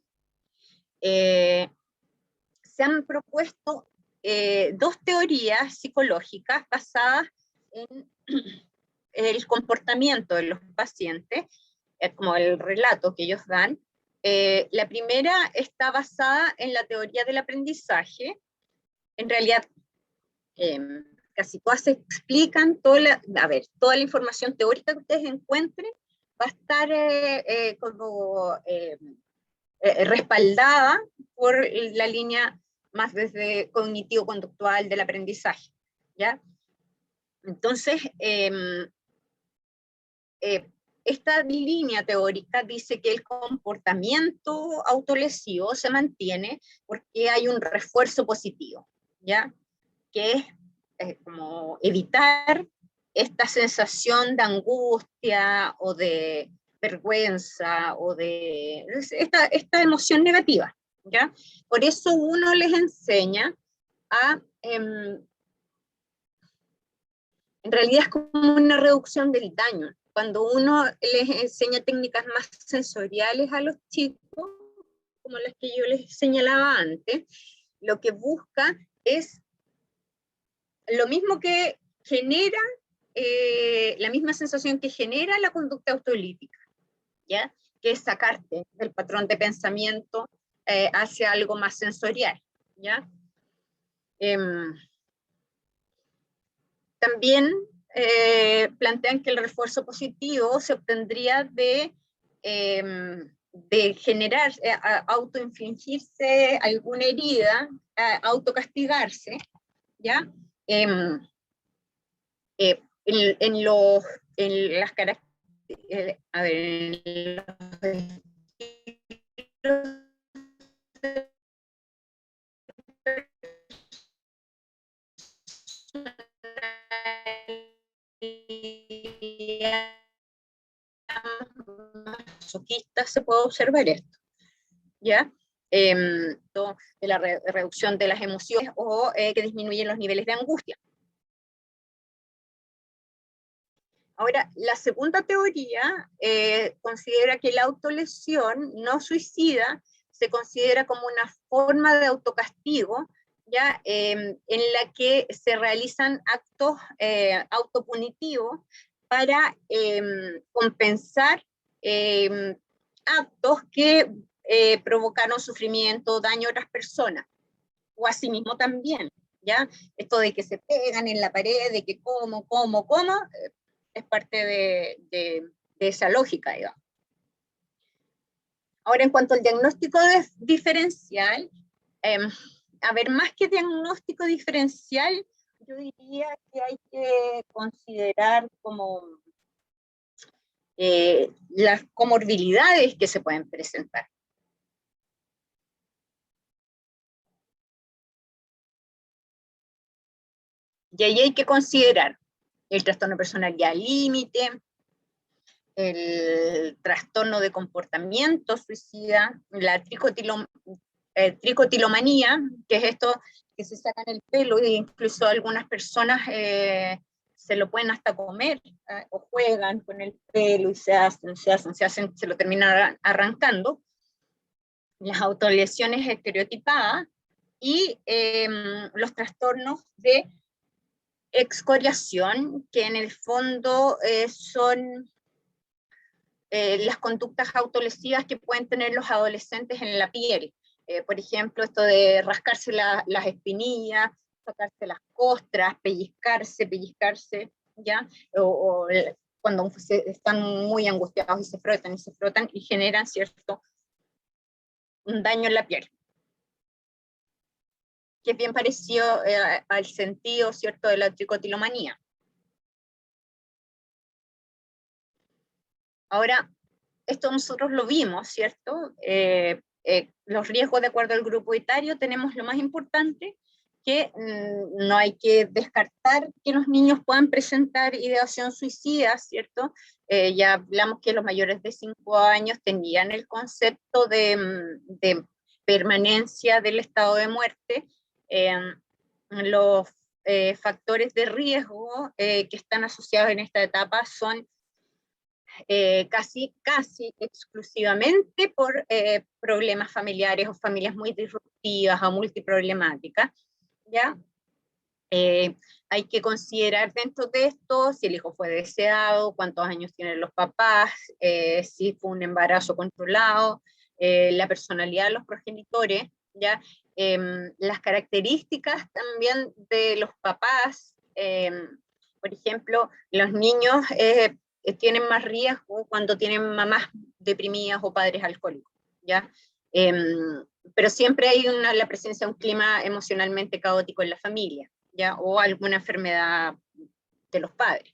Speaker 1: Se han propuesto dos teorías psicológicas basadas en el comportamiento de los pacientes, como el relato que ellos dan. La primera está basada en la teoría del aprendizaje. En realidad, casi todas se explican, toda la información teórica que ustedes encuentren va a estar respaldada por la línea más desde cognitivo-conductual del aprendizaje, ¿ya? Entonces, esta línea teórica dice que el comportamiento autolesivo se mantiene porque hay un refuerzo positivo, ¿ya? Que es como evitar esta sensación de angustia o de vergüenza o de esta emoción negativa, ¿ya? Por eso uno les enseña a, en realidad es como una reducción del daño. Cuando uno les enseña técnicas más sensoriales a los chicos, como las que yo les señalaba antes, lo que busca es lo mismo que genera, la misma sensación que genera la conducta autolítica, ¿ya? Que es sacarte del patrón de pensamiento hacia algo más sensorial, ¿ya? También plantean que el refuerzo positivo se obtendría de generar, autoinfligirse alguna herida, autocastigarse, ¿ya? En las características, a ver, en los masoquistas se puede observar esto, ¿ya? De la reducción de las emociones o que disminuyen los niveles de angustia. Ahora, la segunda teoría considera que la autolesión no suicida se considera como una forma de autocastigo, ¿ya? En la que se realizan actos autopunitivos para compensar actos que provocaron sufrimiento, daño a otras personas, o a sí mismo también, ¿ya? Esto de que se pegan en la pared, de que como, es parte de esa lógica, digamos. Ahora, en cuanto al diagnóstico diferencial, a ver, más que diagnóstico diferencial, yo diría que hay que considerar como las comorbilidades que se pueden presentar. Y ahí hay que considerar el trastorno de personalidad límite, el trastorno de comportamiento suicida, la tricotilomanía, que es esto que se sacan el pelo e incluso algunas personas se lo pueden hasta comer o juegan con el pelo y se lo terminan arrancando. Las autolesiones estereotipadas y los trastornos de excoriación, que en el fondo son las conductas autolesivas que pueden tener los adolescentes en la piel. Por ejemplo, esto de rascarse las espinillas, sacarse las costras, pellizcarse, ¿ya? O cuando están muy angustiados y se frotan y generan, ¿cierto?, un daño en la piel, que es bien parecido al sentido, ¿cierto?, de la tricotilomanía. Ahora, esto nosotros lo vimos, ¿cierto? Los riesgos de acuerdo al grupo etario, tenemos lo más importante, que no hay que descartar que los niños puedan presentar ideación suicida, ¿cierto? Ya hablamos que los mayores de 5 años tenían el concepto de permanencia del estado de muerte. Los factores de riesgo que están asociados en esta etapa son casi exclusivamente por problemas familiares o familias muy disruptivas o multiproblemáticas, ¿ya? Hay que considerar dentro de esto si el hijo fue deseado, cuántos años tienen los papás, si fue un embarazo controlado, la personalidad de los progenitores, ¿ya? Las características también de los papás, por ejemplo, los niños tienen más riesgo cuando tienen mamás deprimidas o padres alcohólicos, ¿ya? Pero siempre hay la presencia de un clima emocionalmente caótico en la familia, ¿ya? O alguna enfermedad de los padres.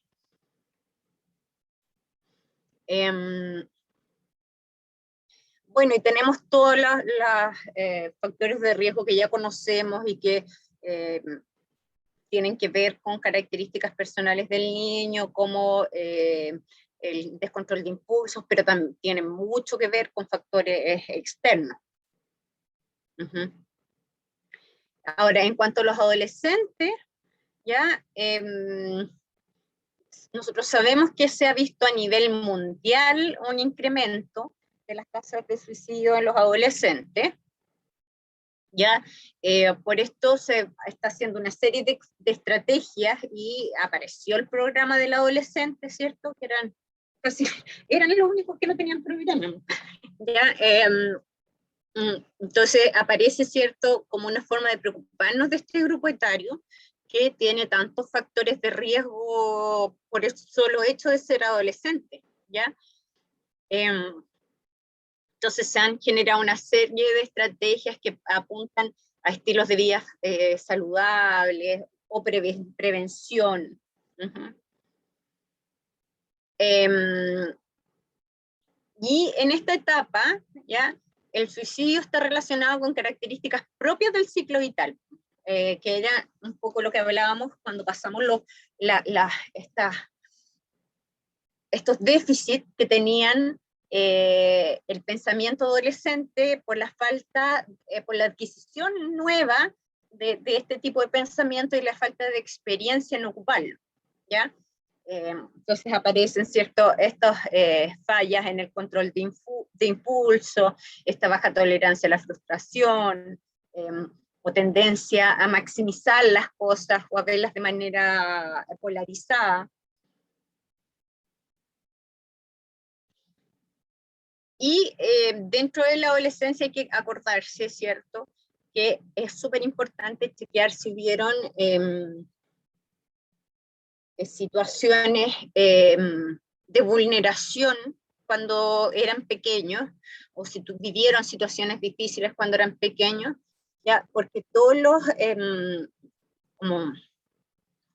Speaker 1: Bueno, y tenemos todos los factores de riesgo que ya conocemos y que tienen que ver con características personales del niño, como el descontrol de impulsos, pero también tienen mucho que ver con factores externos. Ahora, en cuanto a los adolescentes, ya nosotros sabemos que se ha visto a nivel mundial un incremento de las tasas de suicidio en los adolescentes. Ya, por esto se está haciendo una serie de estrategias y apareció el programa del adolescente, ¿cierto? Que eran los únicos que no tenían programa. ¿Ya? Entonces aparece, ¿cierto?, como una forma de preocuparnos de este grupo etario que tiene tantos factores de riesgo por el solo hecho de ser adolescente, ¿ya? Entonces se han generado una serie de estrategias que apuntan a estilos de vida saludables o prevención. Y en esta etapa, ¿ya?, el suicidio está relacionado con características propias del ciclo vital, que era un poco lo que hablábamos cuando pasamos estos déficits que tenían el pensamiento adolescente por la falta, por la adquisición nueva de este tipo de pensamiento y la falta de experiencia en ocuparlo, ¿ya? Entonces aparecen estas fallas en el control de impulso, esta baja tolerancia a la frustración, o tendencia a maximizar las cosas o a verlas de manera polarizada. Y dentro de la adolescencia hay que acordarse, ¿cierto?, que es súper importante chequear si hubieron situaciones de vulneración cuando eran pequeños, o si vivieron situaciones difíciles cuando eran pequeños, ¿ya? Porque todos los como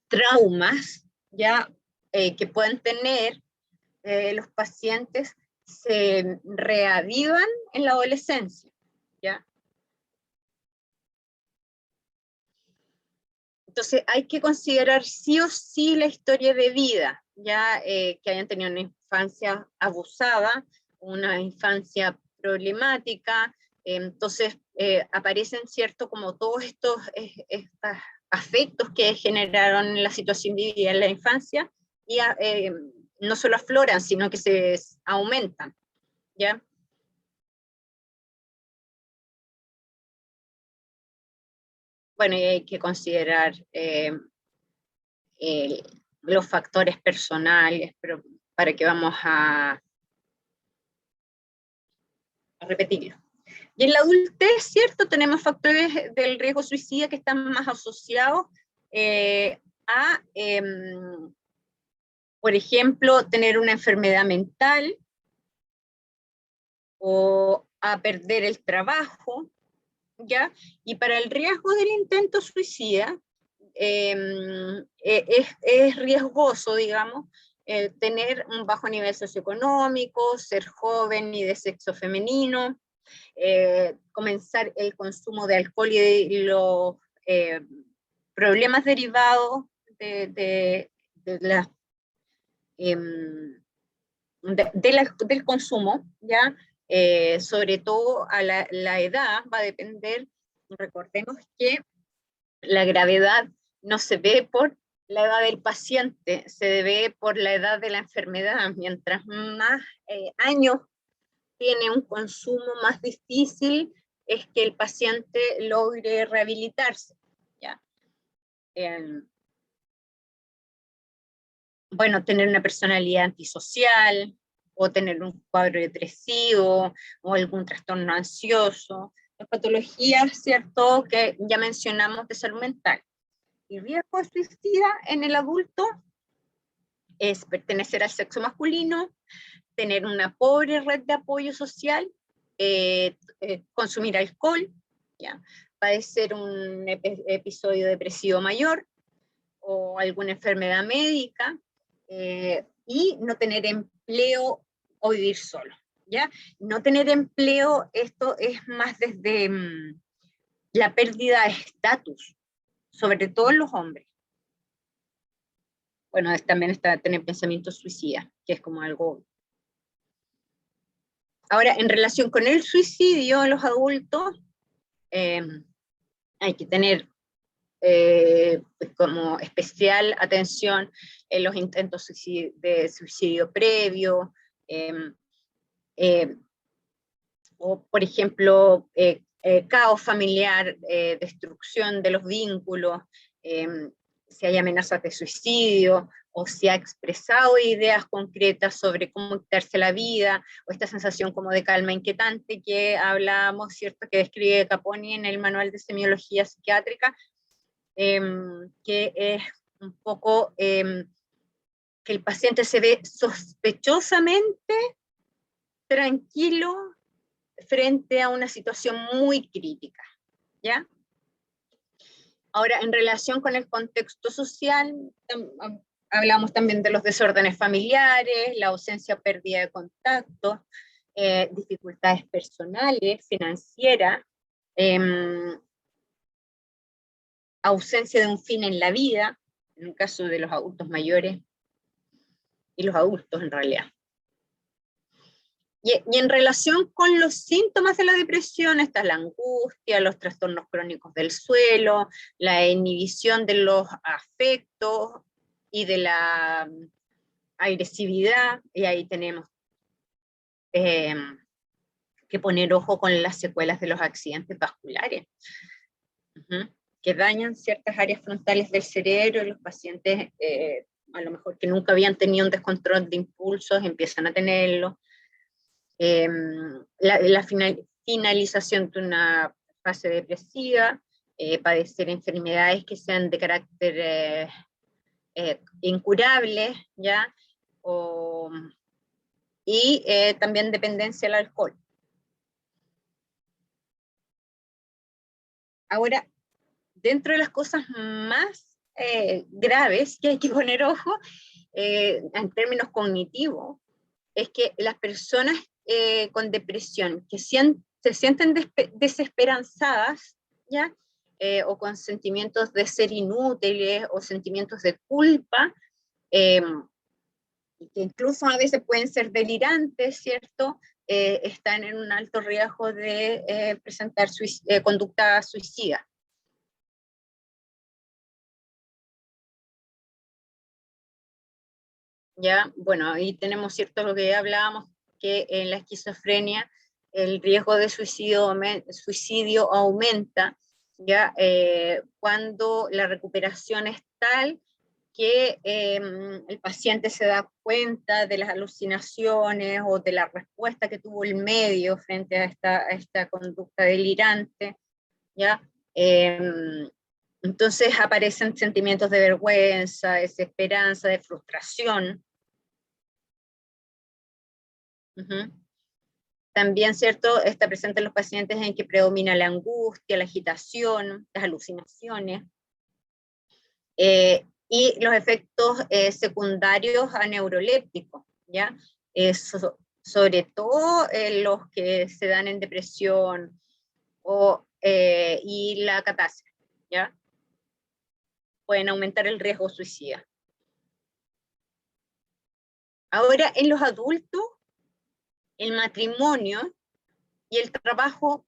Speaker 1: traumas, ¿ya?, que pueden tener los pacientes se reavivan en la adolescencia, ¿ya? Entonces hay que considerar sí o sí la historia de vida, ya que hayan tenido una infancia abusada, una infancia problemática, entonces aparecen, ¿cierto?, como todos estos afectos que generaron la situación vivida en la infancia, y no solo afloran, sino que se aumentan, ¿ya? Bueno, y hay que considerar los factores personales, pero para que vamos a repetirlo. Y en la adultez, ¿cierto?, tenemos factores del riesgo suicida que están más asociados a, por ejemplo, tener una enfermedad mental o a perder el trabajo, ¿ya? Y para el riesgo del intento suicida, es riesgoso, digamos, tener un bajo nivel socioeconómico, ser joven y de sexo femenino, comenzar el consumo de alcohol y los problemas derivados de la, del consumo, ¿ya? Sobre todo a la edad va a depender. Recordemos que la gravedad no se ve por la edad del paciente, se ve por la edad de la enfermedad. Mientras más años tiene un consumo, más difícil es que el paciente logre rehabilitarse, ¿ya? Bueno, tener una personalidad antisocial, o tener un cuadro depresivo, o algún trastorno ansioso, las patologías, ¿cierto?, que ya mencionamos de salud mental. El riesgo de suicida en el adulto es pertenecer al sexo masculino, tener una pobre red de apoyo social, consumir alcohol, ¿ya?, padecer un episodio depresivo mayor, o alguna enfermedad médica, y no tener empleo o vivir solo, ¿ya? No tener empleo, esto es más desde la pérdida de estatus, sobre todo en los hombres. Bueno, también está tener pensamientos suicidas, que es como algo. Ahora, en relación con el suicidio en los adultos, hay que tener como especial atención en los intentos de suicidio previo, o por ejemplo, caos familiar, destrucción de los vínculos, si hay amenazas de suicidio, o si ha expresado ideas concretas sobre cómo quitarse la vida, o esta sensación como de calma inquietante que hablábamos, ¿cierto?, que describe Caponi en el Manual de Semiología Psiquiátrica, que es un poco que el paciente se ve sospechosamente tranquilo frente a una situación muy crítica, ¿ya? Ahora, en relación con el contexto social, hablamos también de los desórdenes familiares, la ausencia o pérdida de contacto, dificultades personales, financieras, ausencia de un fin en la vida, en el caso de los adultos mayores y los adultos en realidad. Y en relación con los síntomas de la depresión está la angustia, los trastornos crónicos del suelo, la inhibición de los afectos y de la agresividad, y ahí tenemos que poner ojo con las secuelas de los accidentes vasculares, que dañan ciertas áreas frontales del cerebro, y los pacientes a lo mejor que nunca habían tenido un descontrol de impulsos empiezan a tenerlo. La finalización de una fase depresiva, padecer enfermedades que sean de carácter incurable, ¿ya? Y también dependencia al alcohol. Ahora, dentro de las cosas más graves que hay que poner ojo, en términos cognitivos, es que las personas con depresión que se sienten desesperanzadas, ¿ya? O con sentimientos de ser inútiles o sentimientos de culpa, que incluso a veces pueden ser delirantes, ¿cierto? Están en un alto riesgo de presentar conducta suicida. ¿Ya? Bueno, ahí tenemos cierto lo que ya hablábamos, que en la esquizofrenia el riesgo de suicidio aumenta, ¿ya? Cuando la recuperación es tal que el paciente se da cuenta de las alucinaciones o de la respuesta que tuvo el medio frente a esta conducta delirante, ¿ya? Entonces aparecen sentimientos de vergüenza, desesperanza, de frustración. También, ¿cierto?, está presente en los pacientes en que predomina la angustia, la agitación, las alucinaciones. y los efectos secundarios a neurolépticos, ¿ya? Sobre todo los que se dan en depresión y la catasia, ¿ya? Pueden aumentar el riesgo suicida. Ahora, en los adultos, el matrimonio y el trabajo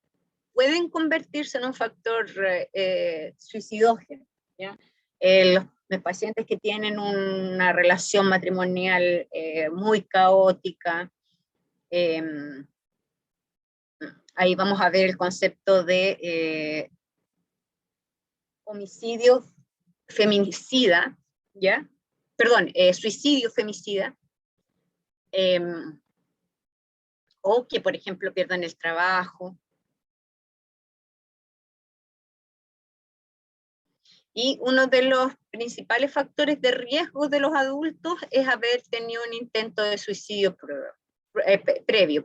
Speaker 1: pueden convertirse en un factor suicidógeno, ¿ya? Los pacientes que tienen una relación matrimonial muy caótica, ahí vamos a ver el concepto de homicidio feminicida, ¿ya? Perdón, suicidio femicida, o que, por ejemplo, pierdan el trabajo. Y uno de los principales factores de riesgo de los adultos es haber tenido un intento de suicidio previo.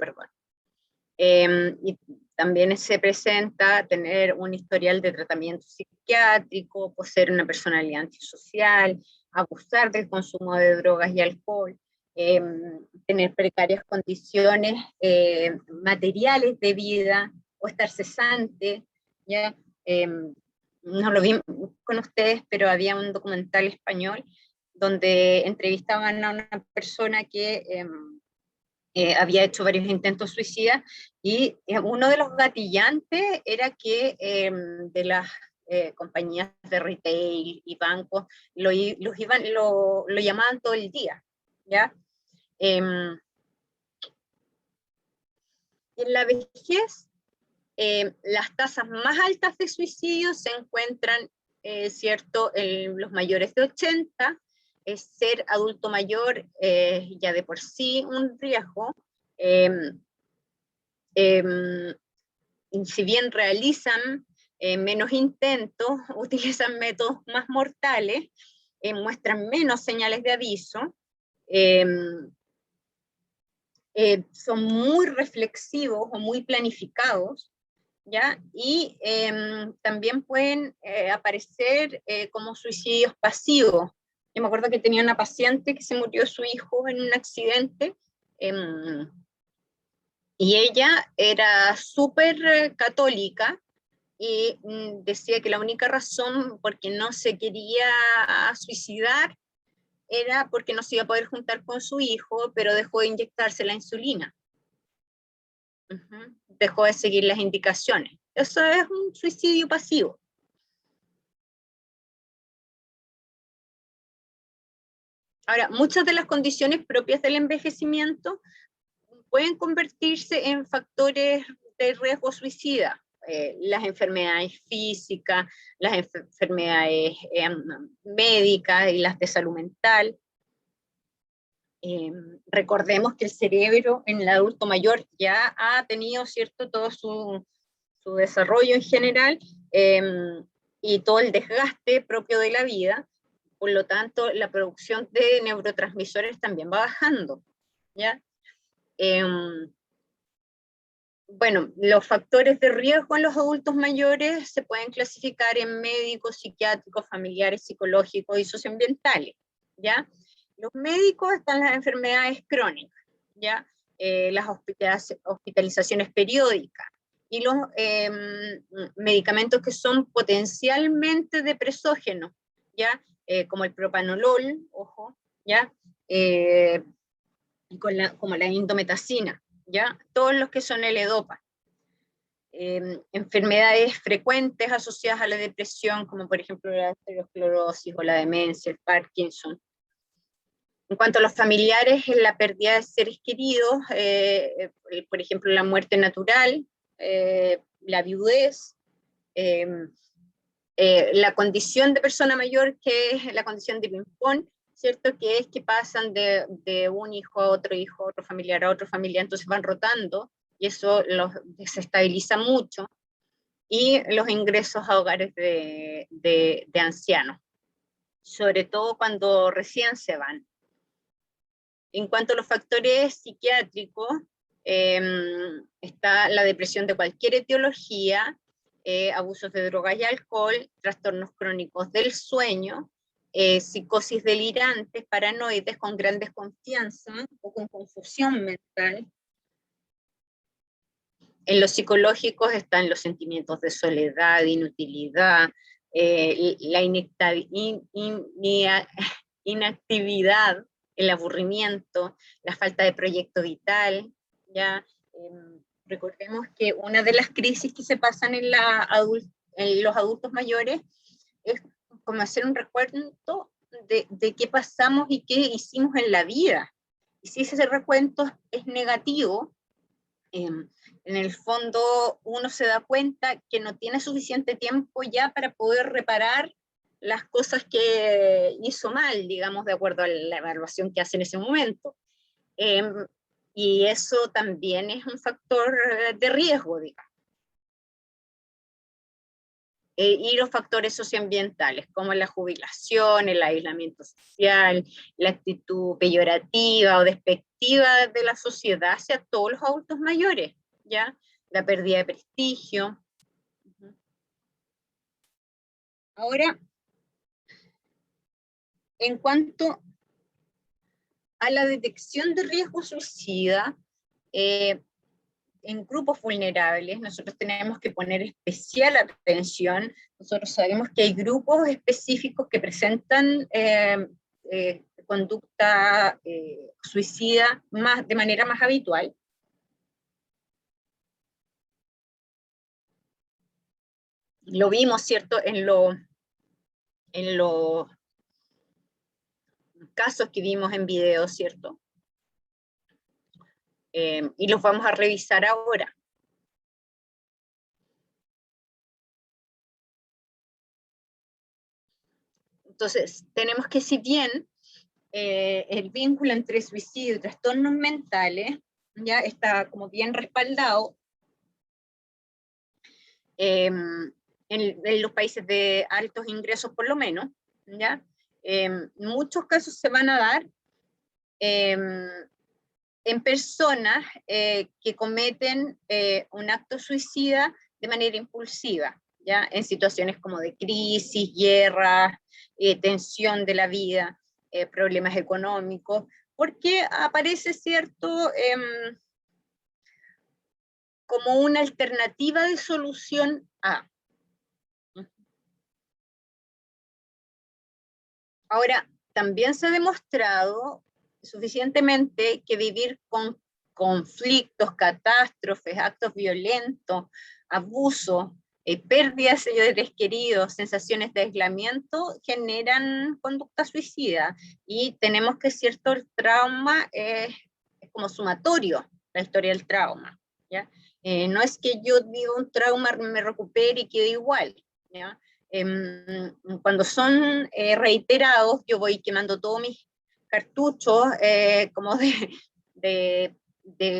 Speaker 1: Y también se presenta tener un historial de tratamiento psiquiátrico, poseer una personalidad antisocial, abusar del consumo de drogas y alcohol, tener precarias condiciones materiales de vida o estar cesante, ¿ya? No lo vi con ustedes, pero había un documental español donde entrevistaban a una persona que había hecho varios intentos suicidas y uno de los gatillantes era que de las compañías de retail y bancos lo llamaban todo el día, ¿ya? En la vejez, las tasas más altas de suicidio se encuentran, ¿cierto?, en los mayores de 80. Ser adulto mayor ya de por sí un riesgo. Si bien realizan menos intentos, utilizan métodos más mortales, muestran menos señales de aviso, son muy reflexivos o muy planificados, ¿ya? Y también pueden aparecer como suicidios pasivos. Yo me acuerdo que tenía una paciente que se murió su hijo en un accidente, y ella era súper católica y decía que la única razón por qué no se quería suicidar era porque no se iba a poder juntar con su hijo, pero dejó de inyectarse la insulina. Dejó de seguir las indicaciones. Eso es un suicidio pasivo. Ahora, muchas de las condiciones propias del envejecimiento pueden convertirse en factores de riesgo suicida. Las enfermedades físicas, las enfermedades médicas y las de salud mental. Recordemos que el cerebro en el adulto mayor ya ha tenido, ¿cierto?, todo su desarrollo en general y todo el desgaste propio de la vida. Por lo tanto, la producción de neurotransmisores también va bajando, ¿ya? Bueno, los factores de riesgo en los adultos mayores se pueden clasificar en médicos, psiquiátricos, familiares, psicológicos y socioambientales, ¿ya? Los médicos están las enfermedades crónicas, ¿ya? Las hospitalizaciones periódicas y los medicamentos que son potencialmente depresógenos, ¿ya? Como el propanolol, ojo, ¿ya? Como la indometacina, ¿ya? Todos los que son L-Dopa. Enfermedades frecuentes asociadas a la depresión, como por ejemplo la arteriosclerosis o la demencia, el Parkinson. En cuanto a los familiares, la pérdida de seres queridos, por ejemplo la muerte natural, la viudez, la condición de persona mayor, que es la condición de ping-pong, ¿cierto? Que es que pasan de un hijo a otro familiar a otro familiar, entonces van rotando, y eso los desestabiliza mucho, y los ingresos a hogares de ancianos, sobre todo cuando recién se van. En cuanto a los factores psiquiátricos, está la depresión de cualquier etiología, abusos de drogas y alcohol, trastornos crónicos del sueño, psicosis delirantes, paranoides con gran desconfianza o con confusión mental. En los psicológicos están los sentimientos de soledad, inutilidad, la inactividad, el aburrimiento, la falta de proyecto vital, ¿ya? Recordemos que una de las crisis que se pasan en los adultos mayores es como hacer un recuento de qué pasamos y qué hicimos en la vida. Y si ese recuento es negativo, en el fondo uno se da cuenta que no tiene suficiente tiempo ya para poder reparar las cosas que hizo mal, digamos, de acuerdo a la evaluación que hace en ese momento. Y eso también es un factor de riesgo, digamos. Y los factores socioambientales, como la jubilación, el aislamiento social, la actitud peyorativa o despectiva de la sociedad hacia todos los adultos mayores, ¿ya? La pérdida de prestigio. Ahora, en cuanto a la detección de riesgo suicida, en grupos vulnerables, nosotros tenemos que poner especial atención. Nosotros sabemos que hay grupos específicos que presentan conducta suicida de manera más habitual. Lo vimos, ¿cierto?, en los casos que vimos en video, ¿cierto? Y los vamos a revisar ahora. Entonces, tenemos que, si bien el vínculo entre suicidio y trastornos mentales ya está como bien respaldado en los países de altos ingresos por lo menos, ¿ya? Muchos casos se van a dar en personas que cometen un acto suicida de manera impulsiva, ¿ya? En situaciones como de crisis, guerra, tensión de la vida, problemas económicos, porque aparece, ¿cierto?, como una alternativa de solución a. Ahora, también se ha demostrado suficientemente que vivir con conflictos, catástrofes, actos violentos, abuso, pérdidas de seres queridos, sensaciones de aislamiento, generan conducta suicida. Y tenemos que cierto el trauma es como sumatorio, la historia del trauma, ¿ya? No es que yo viva un trauma, me recupere y quede igual, ¿ya? Cuando son reiterados, yo voy quemando todos mis cartuchos como de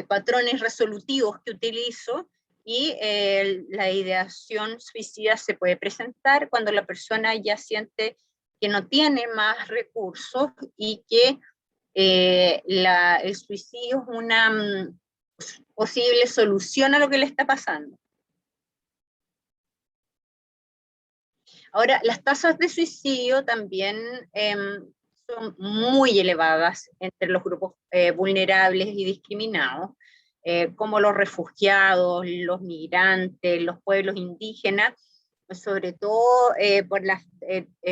Speaker 1: patrones resolutivos que utilizo, y la ideación suicida se puede presentar cuando la persona ya siente que no tiene más recursos y que el suicidio es una posible solución a lo que le está pasando. Ahora, las tasas de suicidio también son muy elevadas entre los grupos vulnerables y discriminados, como los refugiados, los migrantes, los pueblos indígenas, sobre todo por la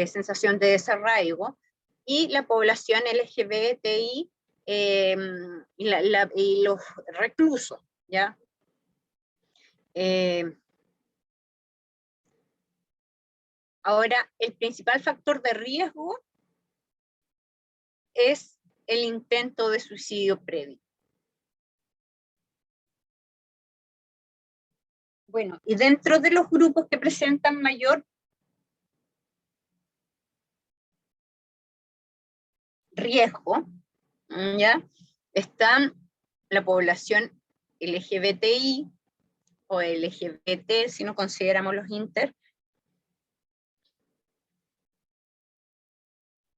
Speaker 1: sensación de desarraigo, y la población LGBTI y los reclusos, ¿ya? Ahora, el principal factor de riesgo es el intento de suicidio previo. Bueno, y dentro de los grupos que presentan mayor riesgo, ¿ya?, están la población LGBTI o LGBT, si no consideramos los inter,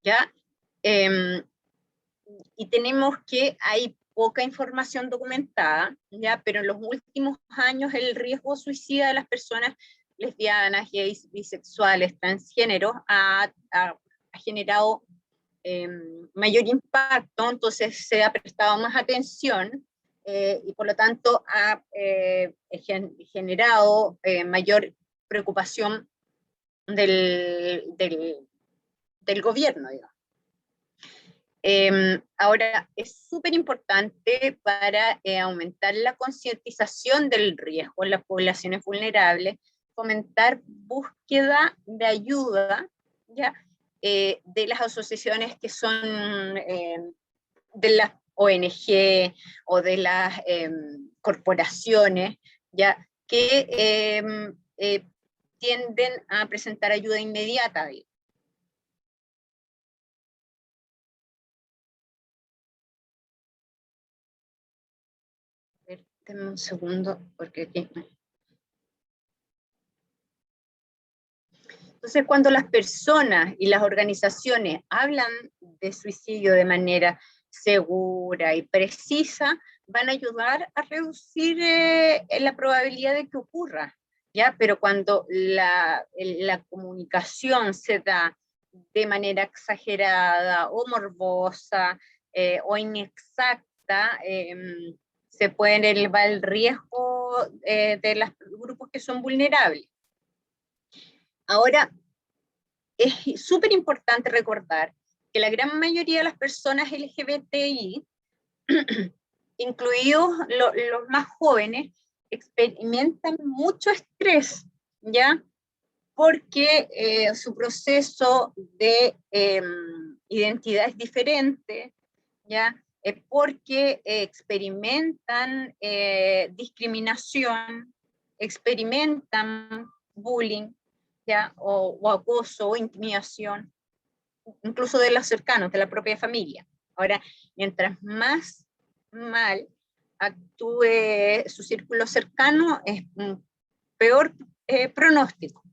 Speaker 1: ¿ya? Y tenemos que hay poca información documentada, ¿ya? Pero en los últimos años el riesgo suicida de las personas lesbianas, gays, bisexuales, transgéneros ha ha generado mayor impacto, entonces se ha prestado más atención y por lo tanto ha generado mayor preocupación del gobierno, digamos. Ahora, es súper importante para aumentar la concientización del riesgo en las poblaciones vulnerables, fomentar búsqueda de ayuda, ¿ya? De las asociaciones que son de las ONG o de las corporaciones, ¿ya? Que tienden a presentar ayuda inmediata, digamos. Denme un segundo, porque aquí... Entonces, cuando las personas y las organizaciones hablan de suicidio de manera segura y precisa, van a ayudar a reducir la probabilidad de que ocurra, ¿ya? Pero cuando la comunicación se da de manera exagerada o morbosa o inexacta, se puede elevar el riesgo de los grupos que son vulnerables. Ahora, es súper importante recordar que la gran mayoría de las personas LGBTI, incluidos los más jóvenes, experimentan mucho estrés, ¿ya? Porque su proceso de identidad es diferente, ¿ya? Porque experimentan discriminación, experimentan bullying, ¿ya? O acoso o intimidación, incluso de los cercanos, de la propia familia. Ahora, mientras más mal actúe su círculo cercano, es un peor pronóstico.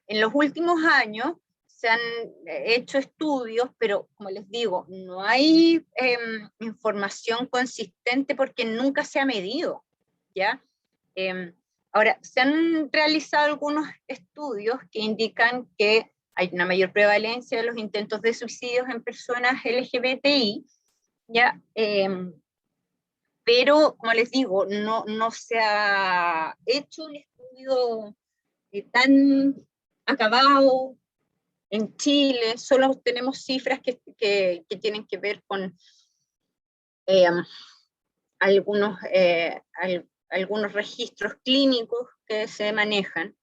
Speaker 1: En los últimos años se han hecho estudios, pero como les digo, no hay información consistente porque nunca se ha medido, ¿ya? Ahora, se han realizado algunos estudios que indican que hay una mayor prevalencia de los intentos de suicidios en personas LGBTI, ¿ya? Pero, como les digo, no se ha hecho un estudio tan acabado en Chile, solo tenemos cifras que tienen que ver con algunos, algunos registros clínicos que se manejan.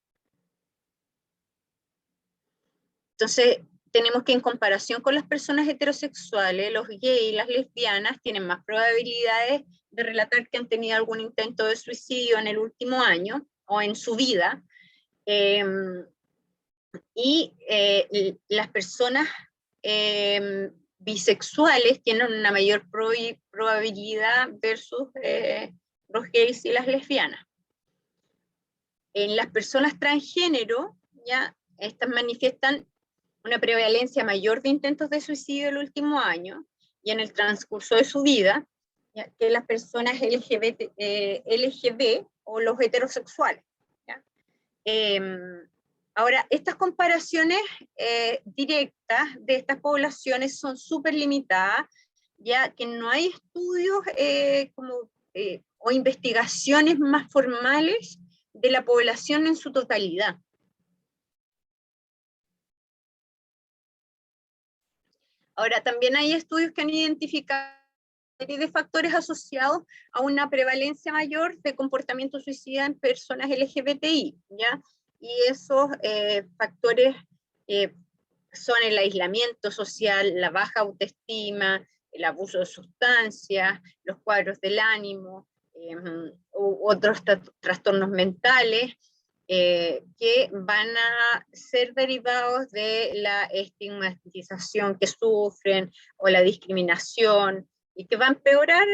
Speaker 1: Entonces, tenemos que en comparación con las personas heterosexuales, los gays y las lesbianas tienen más probabilidades de relatar que han tenido algún intento de suicidio en el último año o en su vida. Y las personas bisexuales tienen una mayor probabilidad versus los gays y las lesbianas. En las personas transgénero, ya, estas manifiestan una prevalencia mayor de intentos de suicidio el último año y en el transcurso de su vida, ya, que las personas LGB o los heterosexuales. ¿Ya? Ahora, estas comparaciones directas de estas poblaciones son súper limitadas, ya que no hay estudios o investigaciones más formales de la población en su totalidad. Ahora, también hay estudios que han identificado de factores asociados a una prevalencia mayor de comportamiento suicida en personas LGBTI, ¿ya? Y esos factores son el aislamiento social, la baja autoestima, el abuso de sustancias, los cuadros del ánimo, u otros trastornos mentales, que van a ser derivados de la estigmatización que sufren o la discriminación, y que va a empeorar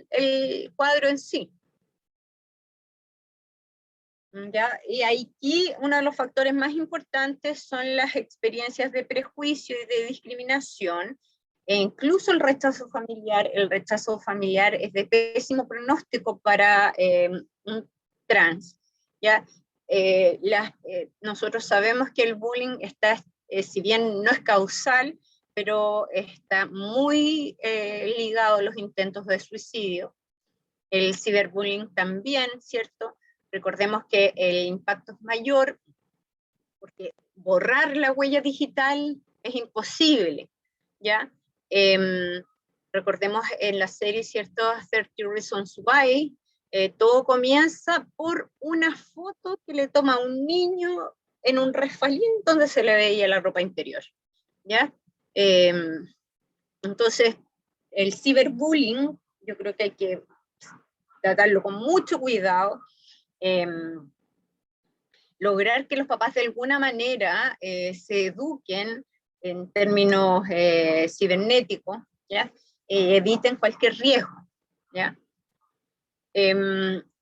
Speaker 1: el cuadro en sí. ¿Ya? Y aquí uno de los factores más importantes son las experiencias de prejuicio y de discriminación, e incluso el rechazo familiar. El rechazo familiar es de pésimo pronóstico para un trans, ¿ya? Nosotros sabemos que el bullying está si bien no es causal, pero está muy ligado a los intentos de suicidio. El ciberbullying también, ¿cierto? Recordemos que el impacto es mayor, porque borrar la huella digital es imposible, ¿ya? Recordemos en la serie, ¿cierto? 30 Reasons Why, todo comienza por una foto que le toma a un niño en un resbalín donde se le veía la ropa interior, ¿ya? Entonces, el ciberbullying, yo creo que hay que tratarlo con mucho cuidado, lograr que los papás de alguna manera se eduquen en términos cibernéticos, ¿ya? Eviten cualquier riesgo, ¿ya?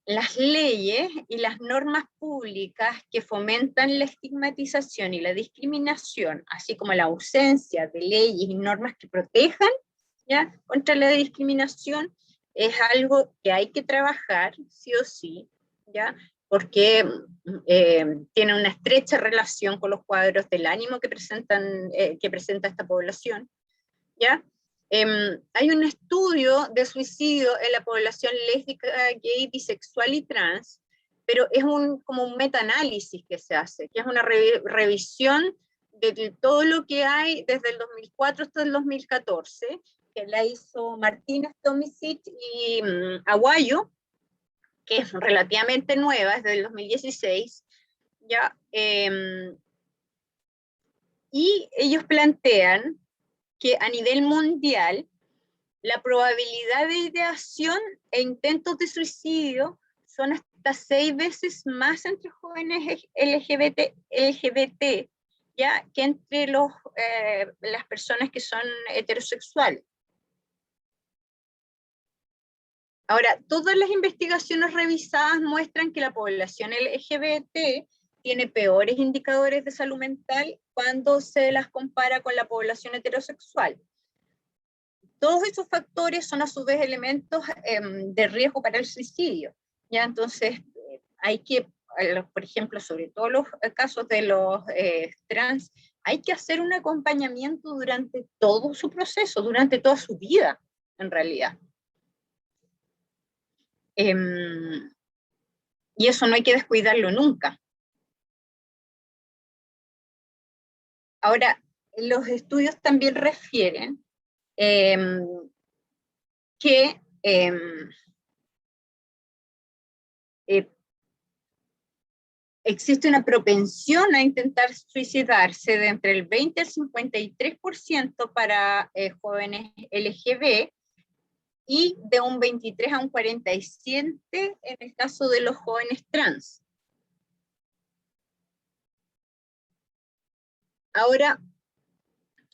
Speaker 1: Las leyes y las normas públicas que fomentan la estigmatización y la discriminación, así como la ausencia de leyes y normas que protejan, ¿ya?, contra la discriminación, es algo que hay que trabajar sí o sí, ¿ya?, porque tiene una estrecha relación con los cuadros del ánimo que presenta esta población, ¿ya? Hay un estudio de suicidio en la población lésbica, gay, bisexual y trans, pero es como un metaanálisis que se hace, que es una revisión de todo lo que hay desde el 2004 hasta el 2014, que la hizo Martínez, Tomisic y Aguayo, que es relativamente nueva, es del 2016, ¿ya? Y ellos plantean que a nivel mundial la probabilidad de ideación e intentos de suicidio son hasta 6 veces más entre jóvenes LGBT, ¿ya?, que entre las personas que son heterosexuales. Ahora, todas las investigaciones revisadas muestran que la población LGBT tiene peores indicadores de salud mental cuando se las compara con la población heterosexual. Todos esos factores son a su vez elementos de riesgo para el suicidio, ¿ya? Entonces, hay que, por ejemplo, sobre todo los casos de los trans, hay que hacer un acompañamiento durante todo su proceso, durante toda su vida, en realidad. Y eso no hay que descuidarlo nunca. Ahora, los estudios también refieren que existe una propensión a intentar suicidarse de entre el 20 al 53% para jóvenes LGB y de un 23 a un 47% en el caso de los jóvenes trans. Ahora,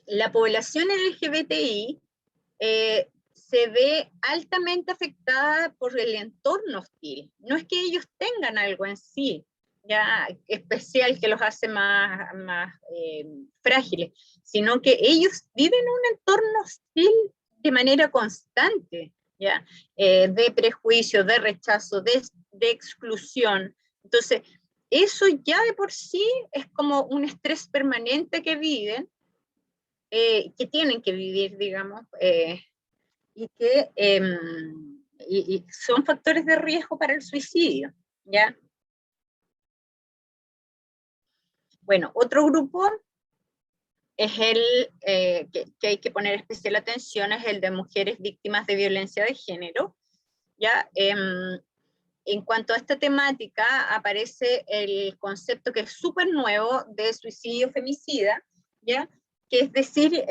Speaker 1: la población LGBTI se ve altamente afectada por el entorno hostil. No es que ellos tengan algo en sí, ya especial que los hace más frágiles, sino que ellos viven un entorno hostil de manera constante, ¿ya? De prejuicio, de rechazo, de exclusión. Entonces, eso ya de por sí es como un estrés permanente que viven, que tienen que vivir, digamos, y que y son factores de riesgo para el suicidio, ¿ya? Bueno, otro grupo es el que hay que poner especial atención, es el de mujeres víctimas de violencia de género, ¿ya? En cuanto a esta temática, aparece el concepto que es súper nuevo de suicidio femicida, ¿ya?, que es decir,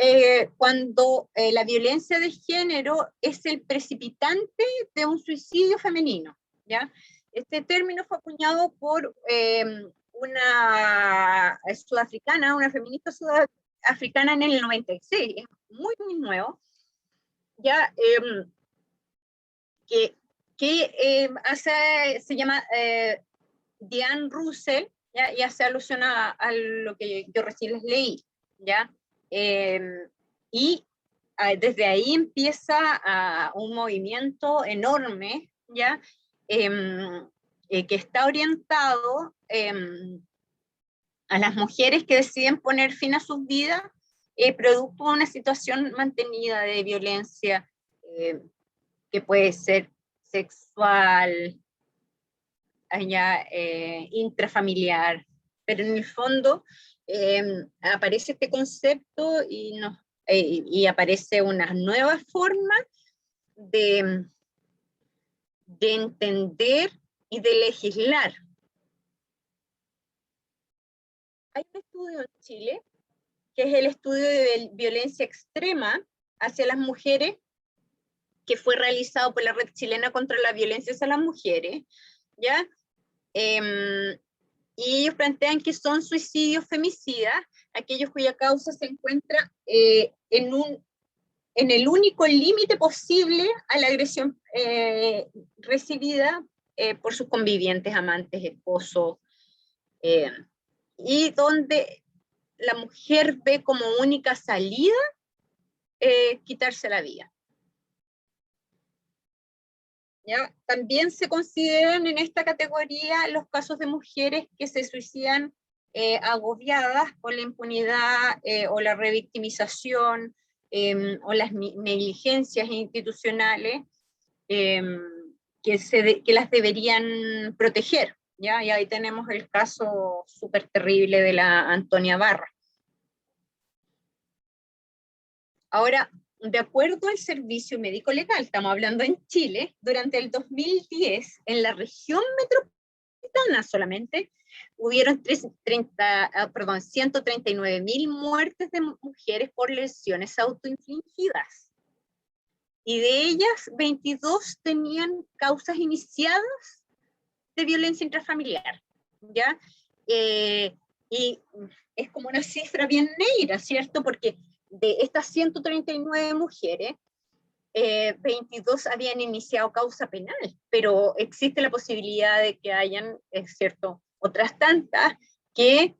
Speaker 1: cuando la violencia de género es el precipitante de un suicidio femenino, ¿ya? Este término fue acuñado por una sudafricana, una feminista sudafricana en el 96, es muy, muy nuevo, ¿ya? Se llama Diane Russell, ¿ya? Y hace alusión a lo que yo recién les leí, ¿ya? Y desde ahí empieza un movimiento enorme, ¿ya? Que está orientado a las mujeres que deciden poner fin a sus vidas producto de una situación mantenida de violencia que puede ser sexual, intrafamiliar, pero en el fondo aparece este concepto y aparece una nueva forma de entender y de legislar. Hay un estudio en Chile, que es el estudio de violencia extrema hacia las mujeres, que fue realizado por la Red Chilena contra la Violencia hacia las Mujeres, ¿ya? Y ellos plantean que son suicidios femicidas, aquellos cuya causa se encuentra en el único límite posible a la agresión recibida por sus convivientes, amantes, esposos, y donde la mujer ve como única salida quitarse la vida. ¿Ya? También se consideran en esta categoría los casos de mujeres que se suicidan agobiadas por la impunidad o la revictimización o las negligencias institucionales que las deberían proteger. ¿Ya? Y ahí tenemos el caso súper terrible de la Antonia Barra. Ahora, de acuerdo al Servicio Médico Legal, estamos hablando en Chile, durante el 2010, en la región metropolitana solamente, hubieron 139.000 muertes de mujeres por lesiones autoinfligidas. Y de ellas, 22 tenían causas iniciadas de violencia intrafamiliar, ¿ya? Y es como una cifra bien negra, ¿cierto? Porque de estas 139 mujeres, 22 habían iniciado causa penal, pero existe la posibilidad de que hayan, es cierto, otras tantas que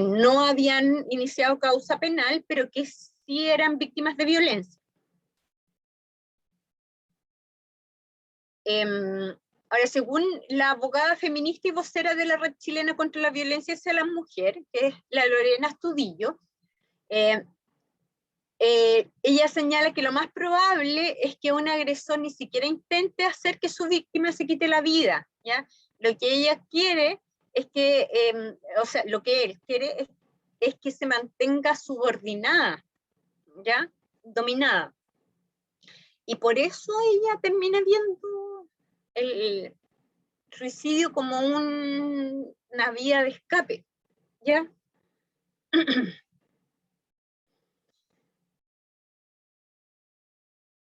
Speaker 1: no habían iniciado causa penal, pero que sí eran víctimas de violencia. Ahora, según la abogada feminista y vocera de la Red Chilena contra la Violencia hacia la Mujer, que es la Lorena Astudillo, ella señala que lo más probable es que un agresor ni siquiera intente hacer que su víctima se quite la vida, ¿ya? Lo que ella quiere es que, o sea, lo que él quiere es que se mantenga subordinada, ¿ya? Dominada. Y por eso ella termina viendo el suicidio como una vía de escape, ¿ya?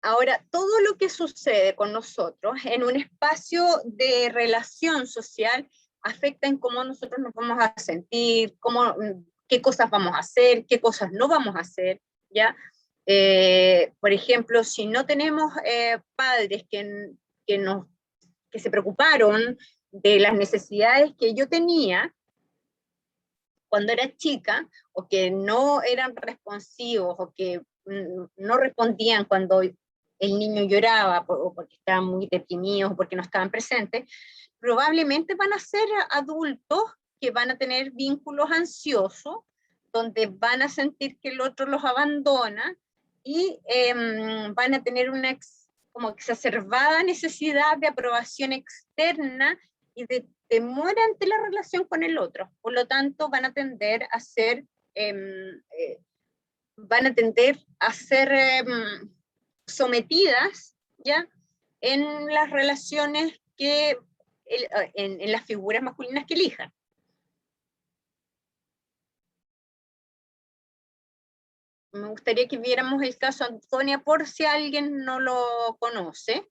Speaker 1: Ahora, todo lo que sucede con nosotros en un espacio de relación social afecta en cómo nosotros nos vamos a sentir, qué cosas vamos a hacer, qué cosas no vamos a hacer, ¿ya? Por ejemplo, si no tenemos padres que se preocuparon de las necesidades que yo tenía cuando era chica, o que no eran responsivos, o que no respondían cuando el niño lloraba, o porque estaban muy deprimidos, o porque no estaban presentes, probablemente van a ser adultos que van a tener vínculos ansiosos, donde van a sentir que el otro los abandona, y van a tener una como exacerbada necesidad de aprobación externa y de temor ante la relación con el otro. Por lo tanto, van a tender a ser sometidas, ¿ya? En las relaciones en las figuras masculinas que elijan. Me gustaría que viéramos el caso Antonia por si alguien no lo conoce.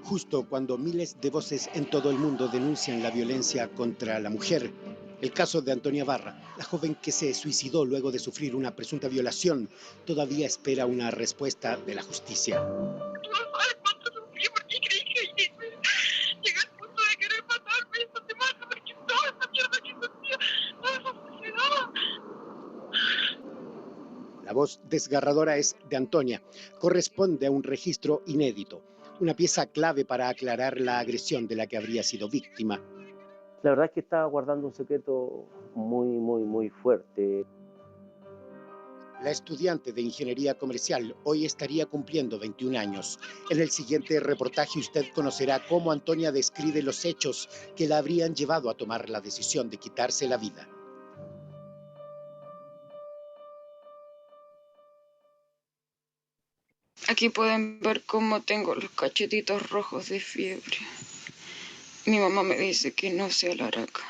Speaker 2: Justo cuando miles de voces en todo el mundo denuncian la violencia contra la mujer, el caso de Antonia Barra, la joven que se suicidó luego de sufrir una presunta violación, todavía espera una respuesta de la justicia. La voz desgarradora es de Antonia, corresponde a un registro inédito. una pieza clave para aclarar la agresión de la que habría sido víctima.
Speaker 3: La verdad es que estaba guardando un secreto muy fuerte.
Speaker 2: La estudiante de Ingeniería Comercial hoy estaría cumpliendo 21 años. En el siguiente reportaje usted conocerá cómo Antonia describe los hechos que la habrían llevado a tomar la decisión de quitarse la vida.
Speaker 4: Aquí pueden ver cómo tengo los cachetitos rojos de fiebre. Mi mamá me dice que no sea la araca.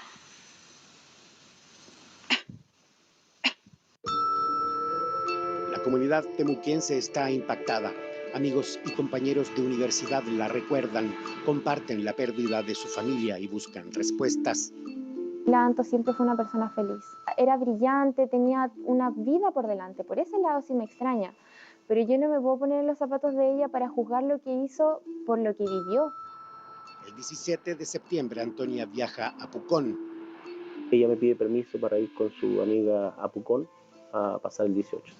Speaker 2: La comunidad temuquense está impactada. Amigos y compañeros de universidad la recuerdan, comparten la pérdida de su familia y buscan respuestas.
Speaker 5: La Anto siempre fue una persona feliz. Era brillante, tenía una vida por delante. Por ese lado sí me extraña. Pero yo no me puedo poner en los zapatos de ella para juzgar lo que hizo por lo que vivió.
Speaker 2: El 17 de septiembre, Antonia viaja a Pucón.
Speaker 3: Ella me pide permiso para ir con su amiga a Pucón a pasar el 18.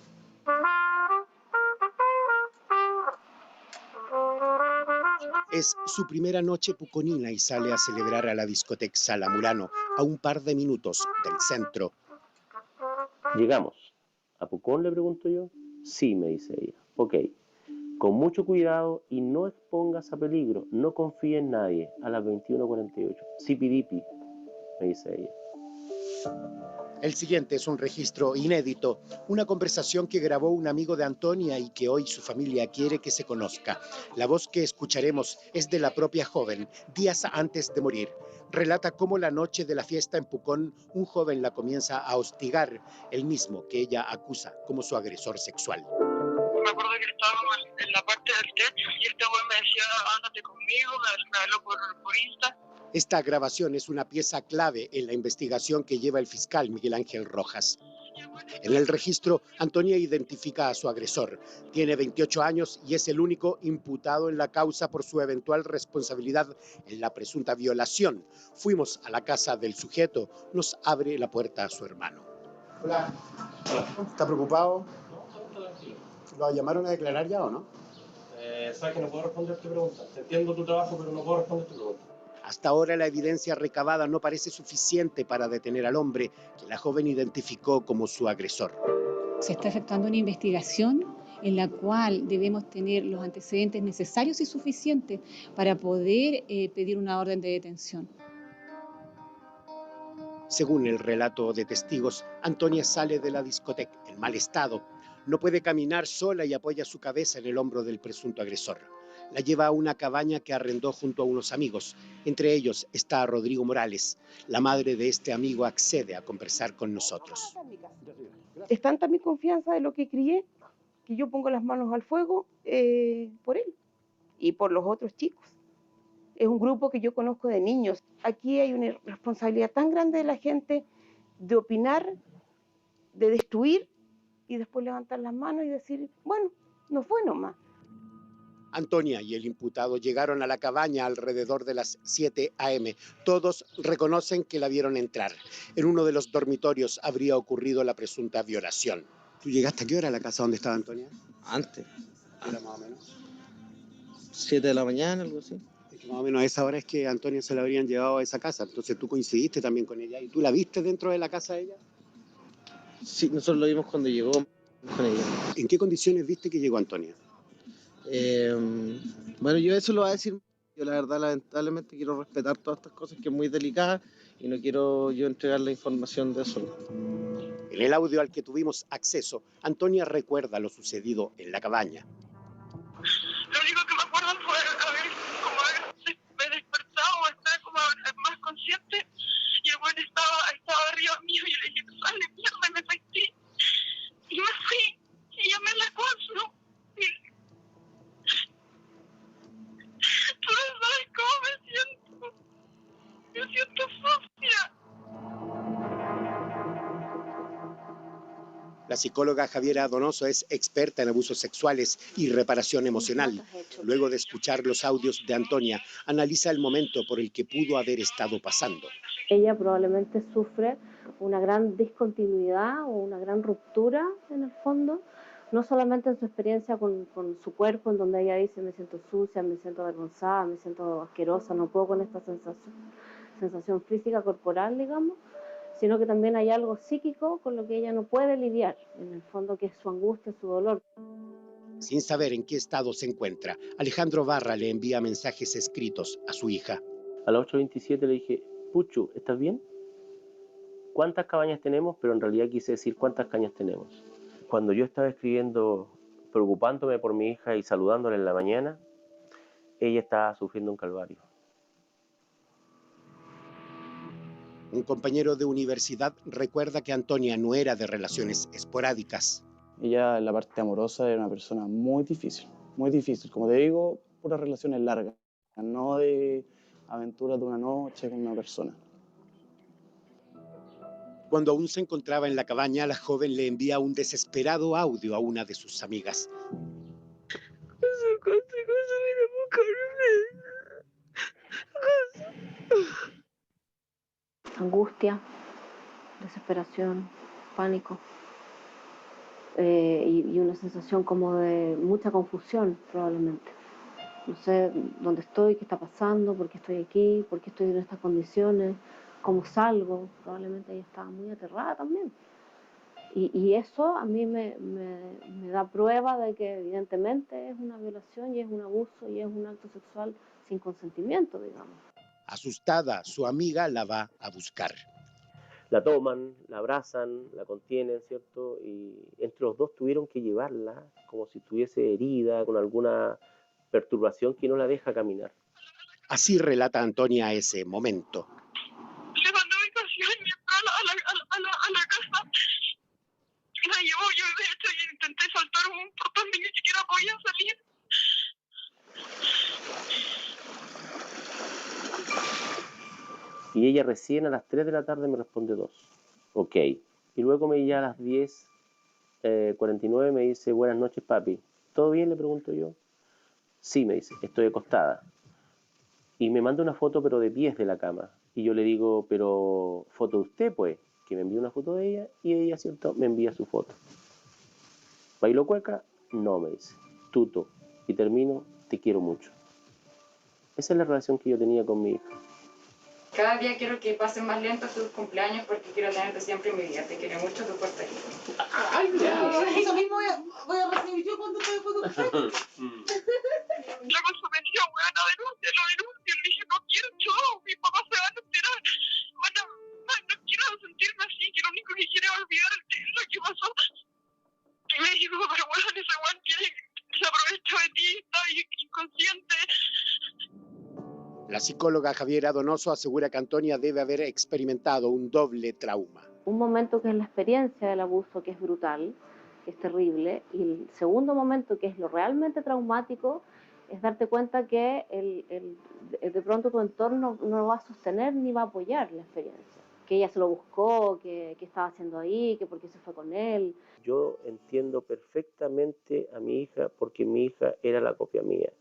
Speaker 2: Es su primera noche puconina y sale a celebrar a la discoteca Sala Murano, a un par de minutos del centro.
Speaker 3: Llegamos. ¿A Pucón, le pregunto yo? Sí, me dice ella. Ok. Con mucho cuidado y no expongas a peligro. No confíe en nadie. A las 21:48. Zipidipi, me dice ella.
Speaker 2: El siguiente es un registro inédito, una conversación que grabó un amigo de Antonia y que hoy su familia quiere que se conozca. La voz que escucharemos es de la propia joven, días antes de morir. Relata cómo la noche de la fiesta en Pucón, un joven la comienza a hostigar, el mismo que ella acusa como su agresor sexual.
Speaker 6: Me acuerdo que estábamos en la parte del techo y este güey me decía, ándate conmigo, me habló por Insta.
Speaker 2: Esta grabación es una pieza clave en la investigación que lleva el fiscal Miguel Ángel Rojas. En el registro, Antonia identifica a su agresor. Tiene 28 años y es el único imputado en la causa por su eventual responsabilidad en la presunta violación. Fuimos a la casa del sujeto. Nos abre la puerta a su hermano. Hola. Hola. ¿Está preocupado? ¿Lo llamaron a declarar ya o no?
Speaker 7: Sabes que no puedo responder tu pregunta. Te entiendo tu trabajo, pero no puedo responder tu pregunta.
Speaker 2: Hasta ahora la evidencia recabada no parece suficiente para detener al hombre que la joven identificó como su agresor.
Speaker 8: Se está efectuando una investigación en la cual debemos tener los antecedentes necesarios y suficientes para poder pedir una orden de detención.
Speaker 2: Según el relato de testigos, Antonia sale de la discoteca en mal estado. No puede caminar sola y apoya su cabeza en el hombro del presunto agresor. La lleva a una cabaña que arrendó junto a unos amigos. Entre ellos está Rodrigo Morales. La madre de este amigo accede a conversar con nosotros.
Speaker 9: Es tanta mi confianza de lo que crié que yo pongo las manos al fuego por él y por los otros chicos. Es un grupo que yo conozco de niños. Aquí hay una responsabilidad tan grande de la gente de opinar, de destruir y después levantar las manos y decir, bueno, no fue nomás.
Speaker 2: Antonia y el imputado llegaron a la cabaña alrededor de las 7 a.m. Todos reconocen que la vieron entrar. En uno de los dormitorios habría ocurrido la presunta violación. ¿Tú llegaste a qué hora a la casa donde estaba Antonia?
Speaker 10: Antes.
Speaker 2: ¿Era más o menos?
Speaker 10: 7 de la mañana, algo así.
Speaker 2: Es que más o menos a esa hora es que Antonia se la habrían llevado a esa casa. Entonces tú coincidiste también con ella. ¿Y tú la viste dentro de la casa de ella?
Speaker 10: Sí, nosotros lo vimos cuando llegó con ella.
Speaker 2: ¿En qué condiciones viste que llegó Antonia?
Speaker 10: Bueno, yo eso lo voy a decir. Yo la verdad, lamentablemente, quiero respetar todas estas cosas que es muy delicada y no quiero yo entregar la información de eso.
Speaker 2: En el audio al que tuvimos acceso, Antonia recuerda lo sucedido en la cabaña.
Speaker 6: Lo único que me acuerdo fue haberme despertado o estar como más consciente y el güey estaba arriba mío y yo le dije, sale mierda, y me metí y me fui y llamé a la consu y tú no sabes cómo me siento sucia.
Speaker 2: La psicóloga Javiera Donoso es experta en abusos sexuales y reparación emocional. Luego de escuchar los audios de Antonia, analiza el momento por el que pudo haber estado pasando.
Speaker 5: Ella probablemente sufre una gran discontinuidad o una gran ruptura en el fondo,
Speaker 11: no solamente en su experiencia con su cuerpo, en donde ella dice me siento sucia, me siento avergonzada, me siento asquerosa, no puedo con esta sensación física corporal, digamos, sino que también hay algo psíquico con lo que ella no puede lidiar, en el fondo, que es su angustia, su dolor.
Speaker 2: Sin saber en qué estado se encuentra, Alejandro Barra le envía mensajes escritos a su hija.
Speaker 3: A las 8:27 le dije, Puchu, ¿estás bien? ¿Cuántas cabañas tenemos? Pero en realidad quise decir cuántas cañas tenemos. Cuando yo estaba escribiendo, preocupándome por mi hija y saludándola en la mañana, ella estaba sufriendo un calvario.
Speaker 2: Un compañero de universidad recuerda que Antonia no era de relaciones esporádicas.
Speaker 12: Ella en la parte amorosa era una persona muy difícil, muy difícil. Como te digo, puras relaciones largas, no de aventuras de una noche con una persona.
Speaker 2: Cuando aún se encontraba en la cabaña, la joven le envía un desesperado audio a una de sus amigas.
Speaker 11: Angustia, desesperación, pánico, y una sensación como de mucha confusión probablemente. No sé dónde estoy, qué está pasando, por qué estoy aquí, por qué estoy en estas condiciones, cómo salgo. Probablemente ella estaba muy aterrada también. Y eso a mí me da prueba de que evidentemente es una violación y es un abuso y es un acto sexual sin consentimiento, digamos.
Speaker 2: Asustada, su amiga la va a buscar.
Speaker 3: La toman, la abrazan, la contienen, ¿cierto? Y entre los dos tuvieron que llevarla como si estuviese herida, con alguna perturbación que no la deja caminar.
Speaker 2: Así relata Antonia ese momento.
Speaker 6: Le mandé ubicación y entró a la casa. Y la llevó. Yo, de hecho, intenté saltar un portón y ni siquiera podía salir.
Speaker 3: Y ella recién a las 3 de la tarde me responde 2. Ok. Y luego me ya a las 10:49 me dice, buenas noches, papi. ¿Todo bien? Le pregunto yo. Sí, me dice, estoy acostada. Y me manda una foto, pero de pies de la cama. Y yo le digo, pero foto de usted, pues. Que me envía una foto de ella y ella, ¿cierto?, me envía su foto. ¿Bailo cueca? No, me dice. Tuto. Y termino, te quiero mucho. Esa es la relación que yo tenía con mi hija.
Speaker 4: Cada día quiero que pasen más lento tus cumpleaños porque quiero tenerte siempre en mi vida. Te quiero mucho, tu Puerto Rico.
Speaker 13: Ay, eso mismo voy a recibir yo cuando te
Speaker 6: La consumencia, weón, lo denuncio. Le dije, no quiero yo, mis papás se van a enterar. No quiero sentirme así, que lo único que quiero es olvidar lo que pasó. Y me dijo, pero bueno, ese weón se aprovechó de ti, está inconsciente.
Speaker 2: La psicóloga Javiera Donoso asegura que Antonia debe haber experimentado un doble trauma.
Speaker 11: Un momento que es la experiencia del abuso, que es brutal, que es terrible, y el segundo momento, que es lo realmente traumático, es darte cuenta que de pronto tu entorno no lo va a sostener ni va a apoyar la experiencia. Que ella se lo buscó, que estaba haciendo ahí, que por qué se fue con él.
Speaker 3: Yo entiendo perfectamente a mi hija porque mi hija era la copia mía.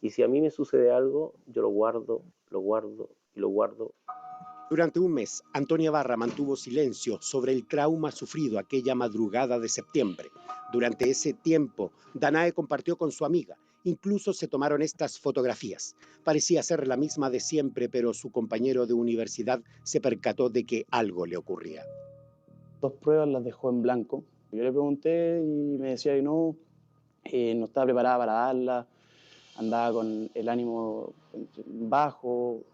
Speaker 3: Y si a mí me sucede algo, yo lo guardo y lo guardo.
Speaker 2: Durante un mes, Antonia Barra mantuvo silencio sobre el trauma sufrido aquella madrugada de septiembre. Durante ese tiempo, Danae compartió con su amiga. Incluso se tomaron estas fotografías. Parecía ser la misma de siempre, pero su compañero de universidad se percató de que algo le ocurría.
Speaker 12: 2 pruebas las dejó en blanco. Yo le pregunté y me decía que no estaba preparada para darla, andaba con el ánimo bajo.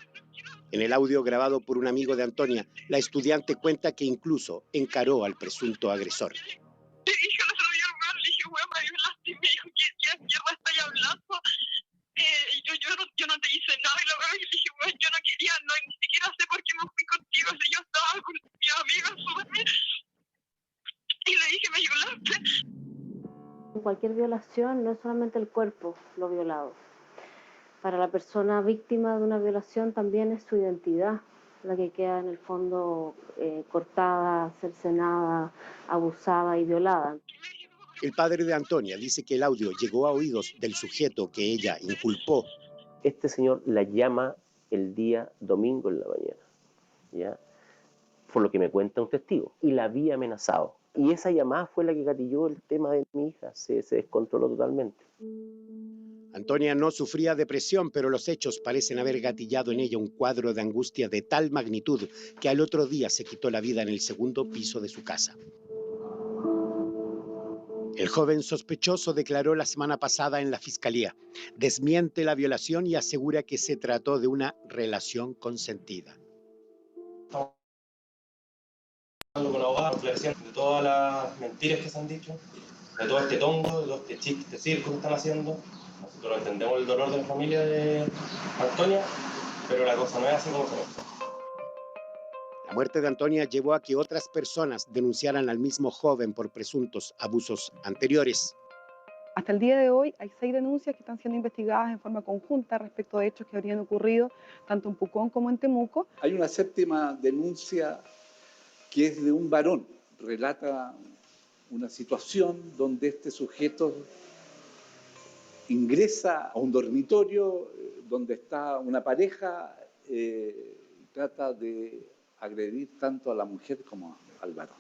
Speaker 2: En el audio grabado por un amigo de Antonia, la estudiante cuenta que incluso encaró al presunto agresor.
Speaker 6: Le dije, no se lo vio, weón, le dije, weón, me violaste, y me dijo, ¿qué mierda estáis hablando? Yo no te hice nada, y la verdad que le dije, weón, yo no quería, ni siquiera sé por qué me fui contigo, si yo estaba con mi amiga, y le dije, me violaste.
Speaker 11: Cualquier violación no es solamente el cuerpo lo violado. Para la persona víctima de una violación también es su identidad la que queda en el fondo cortada, cercenada, abusada y violada.
Speaker 2: El padre de Antonia dice que el audio llegó a oídos del sujeto que ella inculpó.
Speaker 3: Este señor la llama el día domingo en la mañana, ¿ya? Por lo que me cuenta un testigo, y la había amenazado. Y esa llamada fue la que gatilló el tema de mi hija, se descontroló totalmente.
Speaker 2: Antonia no sufría depresión, pero los hechos parecen haber gatillado en ella un cuadro de angustia de tal magnitud que al otro día se quitó la vida en el segundo piso de su casa. El joven sospechoso declaró la semana pasada en la fiscalía. Desmiente la violación y asegura que se trató de una relación consentida.
Speaker 7: Hablando con abogados, esclareciendo de todas las mentiras que se han dicho, de todo este tongo, de todo este chiste, este circo que están haciendo. Nosotros entendemos el dolor de la familia de Antonia, pero la cosa no es así como se ve.
Speaker 2: La muerte de Antonia llevó a que otras personas denunciaran al mismo joven por presuntos abusos anteriores.
Speaker 14: Hasta el día de hoy hay 6 denuncias que están siendo investigadas en forma conjunta respecto de hechos que habrían ocurrido tanto en Pucón como en Temuco.
Speaker 15: Hay una 7ª denuncia que es de un varón. Relata una situación donde este sujeto ingresa a un dormitorio donde está una pareja y trata de agredir tanto a la mujer como al varón.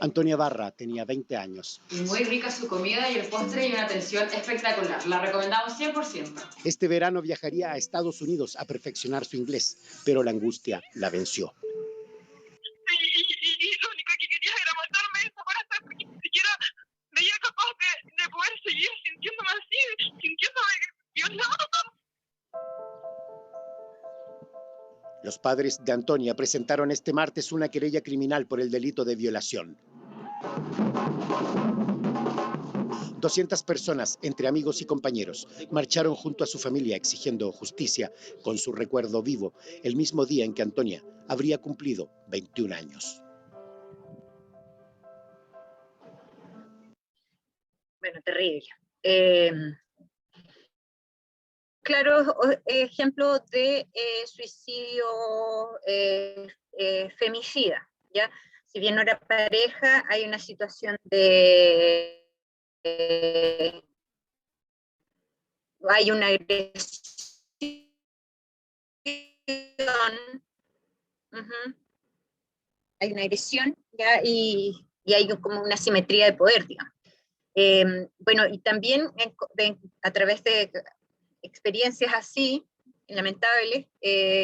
Speaker 2: Antonia Barra tenía 20 años.
Speaker 16: Muy rica su comida y el postre y una atención espectacular. La recomendamos 100%.
Speaker 2: Este verano viajaría a Estados Unidos a perfeccionar su inglés, pero la angustia la venció.
Speaker 6: Y lo único que quería era matarme de esa corazón, porque ni siquiera veía capaz de poder seguir sintiéndome así, sintiéndome violada.
Speaker 2: Los padres de Antonia presentaron este martes una querella criminal por el delito de violación. 200 personas, entre amigos y compañeros, marcharon junto a su familia exigiendo justicia con su recuerdo vivo, el mismo día en que Antonia habría cumplido 21 años.
Speaker 1: Bueno, terrible. Claro, ejemplo de suicidio femicida, ¿ya? Si bien no era pareja, hay una situación de... hay una agresión, hay una agresión, ¿ya? Y hay como una simetría de poder, digamos. Bueno, y también a través de experiencias así, lamentables,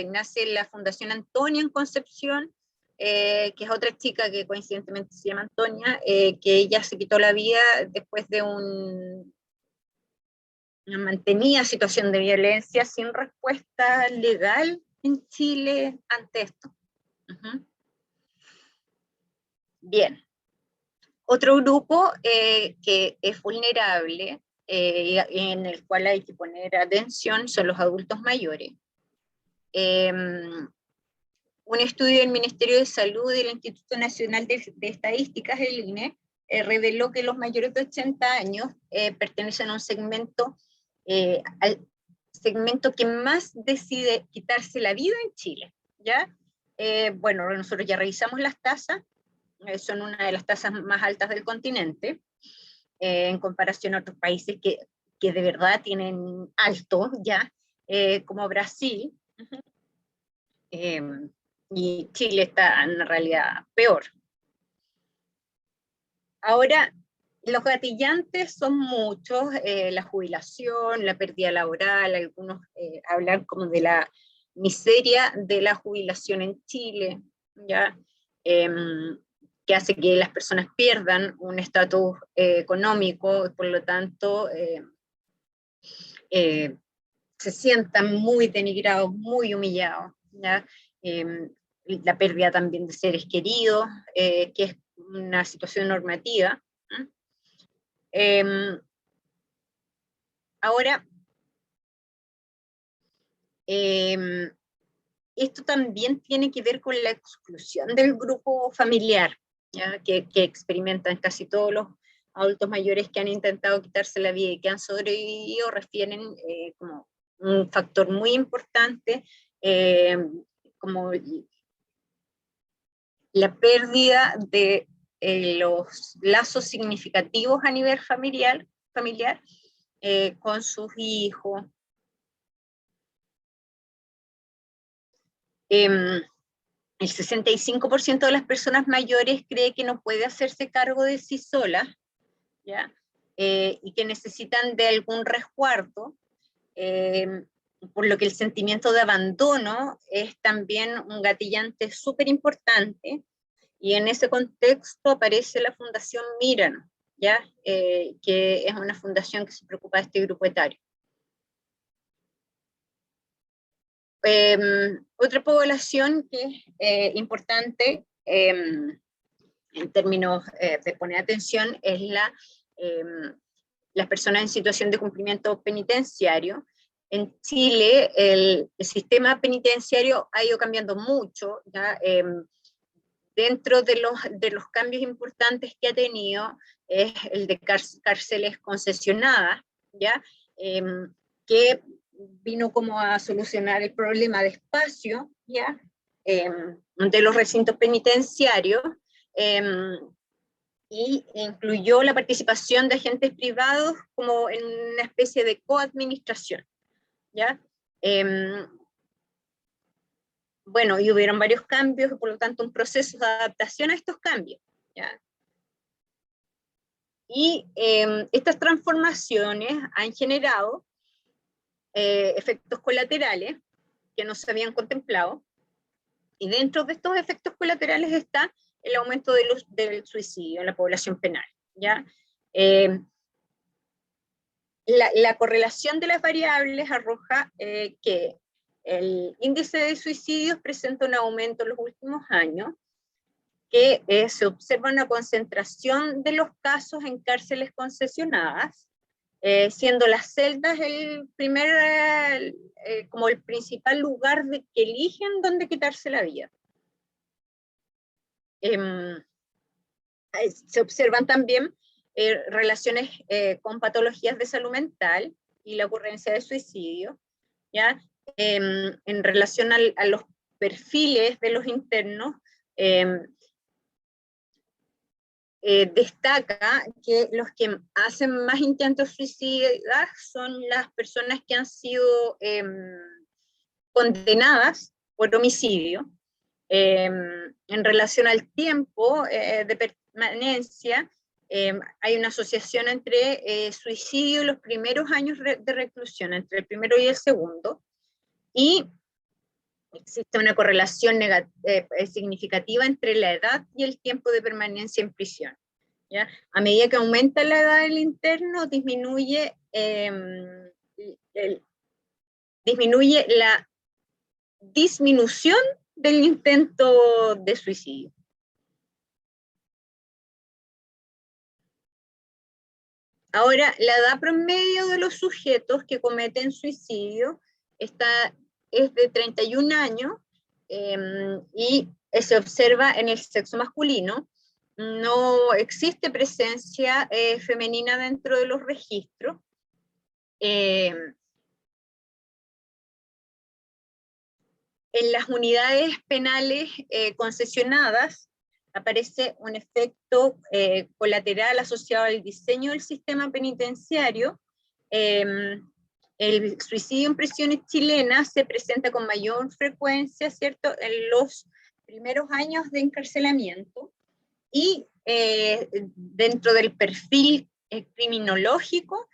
Speaker 1: nace la Fundación Antonia en Concepción, que es otra chica que coincidentemente se llama Antonia, que ella se quitó la vida después de una mantenida situación de violencia sin respuesta legal en Chile ante esto. Bien. Otro grupo que es vulnerable, en el cual hay que poner atención, son los adultos mayores. Un estudio del Ministerio de Salud y del Instituto Nacional de Estadísticas, el INE, reveló que los mayores de 80 años pertenecen a un segmento, al segmento que más decide quitarse la vida en Chile, ¿ya? Bueno, nosotros ya revisamos las tasas, son una de las tasas más altas del continente, en comparación a otros países que de verdad tienen alto, ya, como Brasil, y Chile está en realidad peor. Ahora, los gatillantes son muchos, la jubilación, la pérdida laboral, algunos hablan como de la miseria de la jubilación en Chile, ¿ya? Que hace que las personas pierdan un estatus económico, y por lo tanto se sientan muy denigrados, muy humillados, ¿ya? La pérdida también de seres queridos, que es una situación normativa. Ahora, esto también tiene que ver con la exclusión del grupo familiar, ¿ya? Que experimentan casi todos los adultos mayores que han intentado quitarse la vida y que han sobrevivido, refieren como un factor muy importante, como la pérdida de los lazos significativos a nivel familiar con sus hijos. El 65% de las personas mayores cree que no puede hacerse cargo de sí sola, ¿ya? Y que necesitan de algún resguardo, por lo que el sentimiento de abandono es también un gatillante súper importante, y en ese contexto aparece la Fundación Mírano, ¿ya? Que es una fundación que se preocupa de este grupo etario. Otra población que es importante en términos de poner atención es las personas en situación de cumplimiento penitenciario. En Chile el sistema penitenciario ha ido cambiando mucho, ¿ya? Dentro de los cambios importantes que ha tenido es el de cárceles concesionadas, ¿ya? Que vino como a solucionar el problema de espacio, ¿ya? De los recintos penitenciarios, y incluyó la participación de agentes privados como en una especie de coadministración, ¿ya? Bueno, y hubieron varios cambios, y por lo tanto un proceso de adaptación a estos cambios, ¿ya? Y estas transformaciones han generado efectos colaterales que no se habían contemplado, y dentro de estos efectos colaterales está el aumento del suicidio en la población penal, ¿ya? La correlación de las variables arroja que el índice de suicidios presenta un aumento en los últimos años, que se observa una concentración de los casos en cárceles concesionadas, siendo las celdas como el principal lugar que eligen donde quitarse la vida. Se observan también relaciones con patologías de salud mental y la ocurrencia de suicidio, ¿ya? En relación a los perfiles de los internos, destaca que los que hacen más intentos suicidas son las personas que han sido condenadas por homicidio. En relación al tiempo de permanencia, hay una asociación entre suicidio y los primeros años de reclusión, entre el primero y el segundo, y existe una correlación significativa entre la edad y el tiempo de permanencia en prisión, ¿ya? A medida que aumenta la edad del interno, disminuye la disminución del intento de suicidio. Ahora, la edad promedio de los sujetos que cometen suicidio es de 31 años, y se observa en el sexo masculino. No existe presencia femenina dentro de los registros. En las unidades penales concesionadas aparece un efecto colateral asociado al diseño del sistema penitenciario. El suicidio en prisiones chilenas se presenta con mayor frecuencia, ¿cierto?, en los primeros años de encarcelamiento, y dentro del perfil criminológico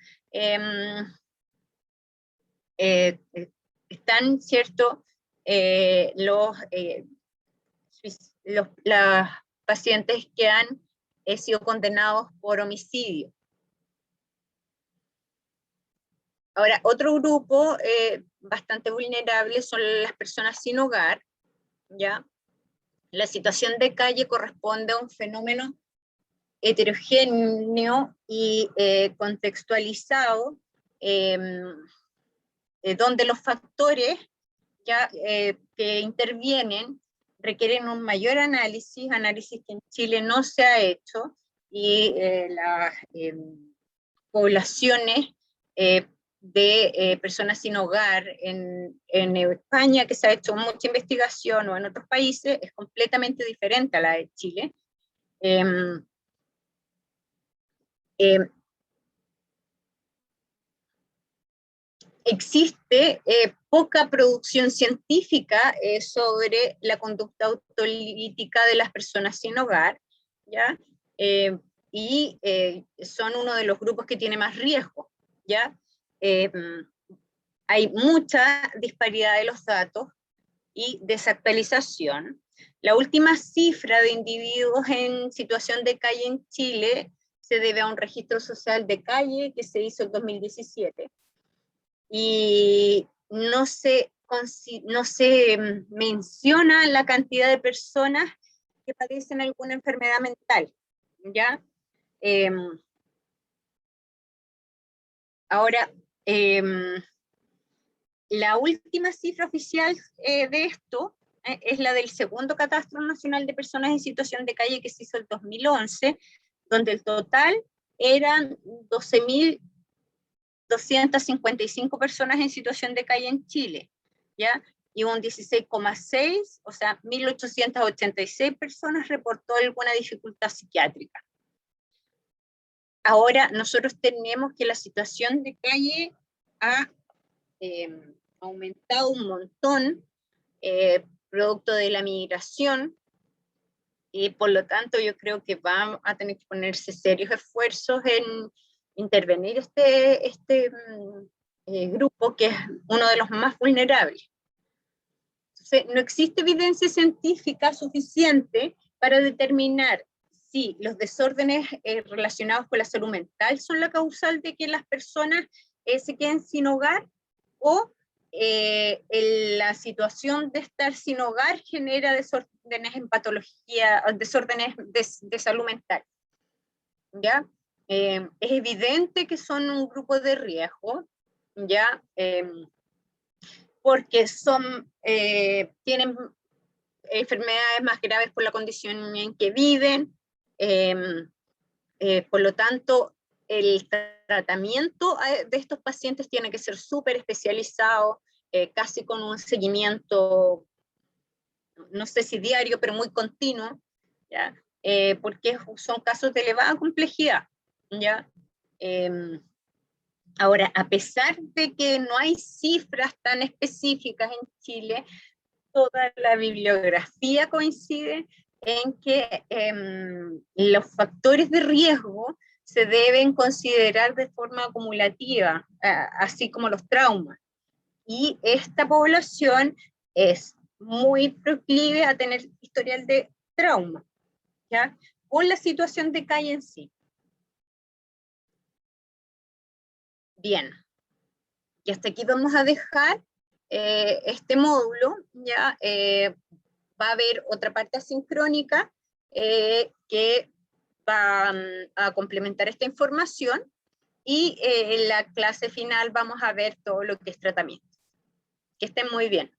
Speaker 1: están, ¿cierto?, las pacientes que han sido condenados por homicidio. Ahora, otro grupo bastante vulnerable son las personas sin hogar, ¿ya? La situación de calle corresponde a un fenómeno heterogéneo y contextualizado, donde los factores ya, que intervienen requieren un mayor análisis que en Chile no se ha hecho, y las poblaciones de personas sin hogar en España, que se ha hecho mucha investigación, o en otros países, es completamente diferente a la de Chile. existe poca producción científica sobre la conducta autolítica de las personas sin hogar, ¿ya? Son uno de los grupos que tiene más riesgo, ¿ya? Hay mucha disparidad de los datos y desactualización. La última cifra de individuos en situación de calle en Chile se debe a un registro social de calle que se hizo en 2017. Y no se menciona la cantidad de personas que padecen alguna enfermedad mental, ¿ya? Ahora, la última cifra oficial de esto es la del segundo Catastro Nacional de Personas en Situación de Calle que se hizo en 2011, donde el total eran 12.255 personas en situación de calle en Chile, ¿ya? Y un 16,6, o sea, 1.886 personas reportó alguna dificultad psiquiátrica. Ahora nosotros tenemos que la situación de calle ha aumentado un montón, producto de la migración, y por lo tanto yo creo que va a tener que ponerse serios esfuerzos en intervenir este grupo que es uno de los más vulnerables. Entonces, no existe evidencia científica suficiente para determinar si los desórdenes relacionados con la salud mental son la causal de que las personas se queden sin hogar, o la situación de estar sin hogar genera desórdenes en patología, desórdenes de salud mental, ¿ya? Es evidente que son un grupo de riesgo, ¿ya? Porque tienen enfermedades más graves por la condición en que viven, por lo tanto, el tratamiento de estos pacientes tiene que ser súper especializado, casi con un seguimiento, no sé si diario, pero muy continuo, ¿ya? Porque son casos de elevada complejidad, ¿ya? Ahora, a pesar de que no hay cifras tan específicas en Chile, toda la bibliografía coincide en que los factores de riesgo se deben considerar de forma acumulativa, así como los traumas. Y esta población es muy proclive a tener historial de trauma, ¿ya? Por la situación de calle en sí. Bien, y hasta aquí vamos a dejar este módulo, ¿ya? Va a haber otra parte asincrónica que va a complementar esta información, y en la clase final vamos a ver todo lo que es tratamiento. Que estén muy bien.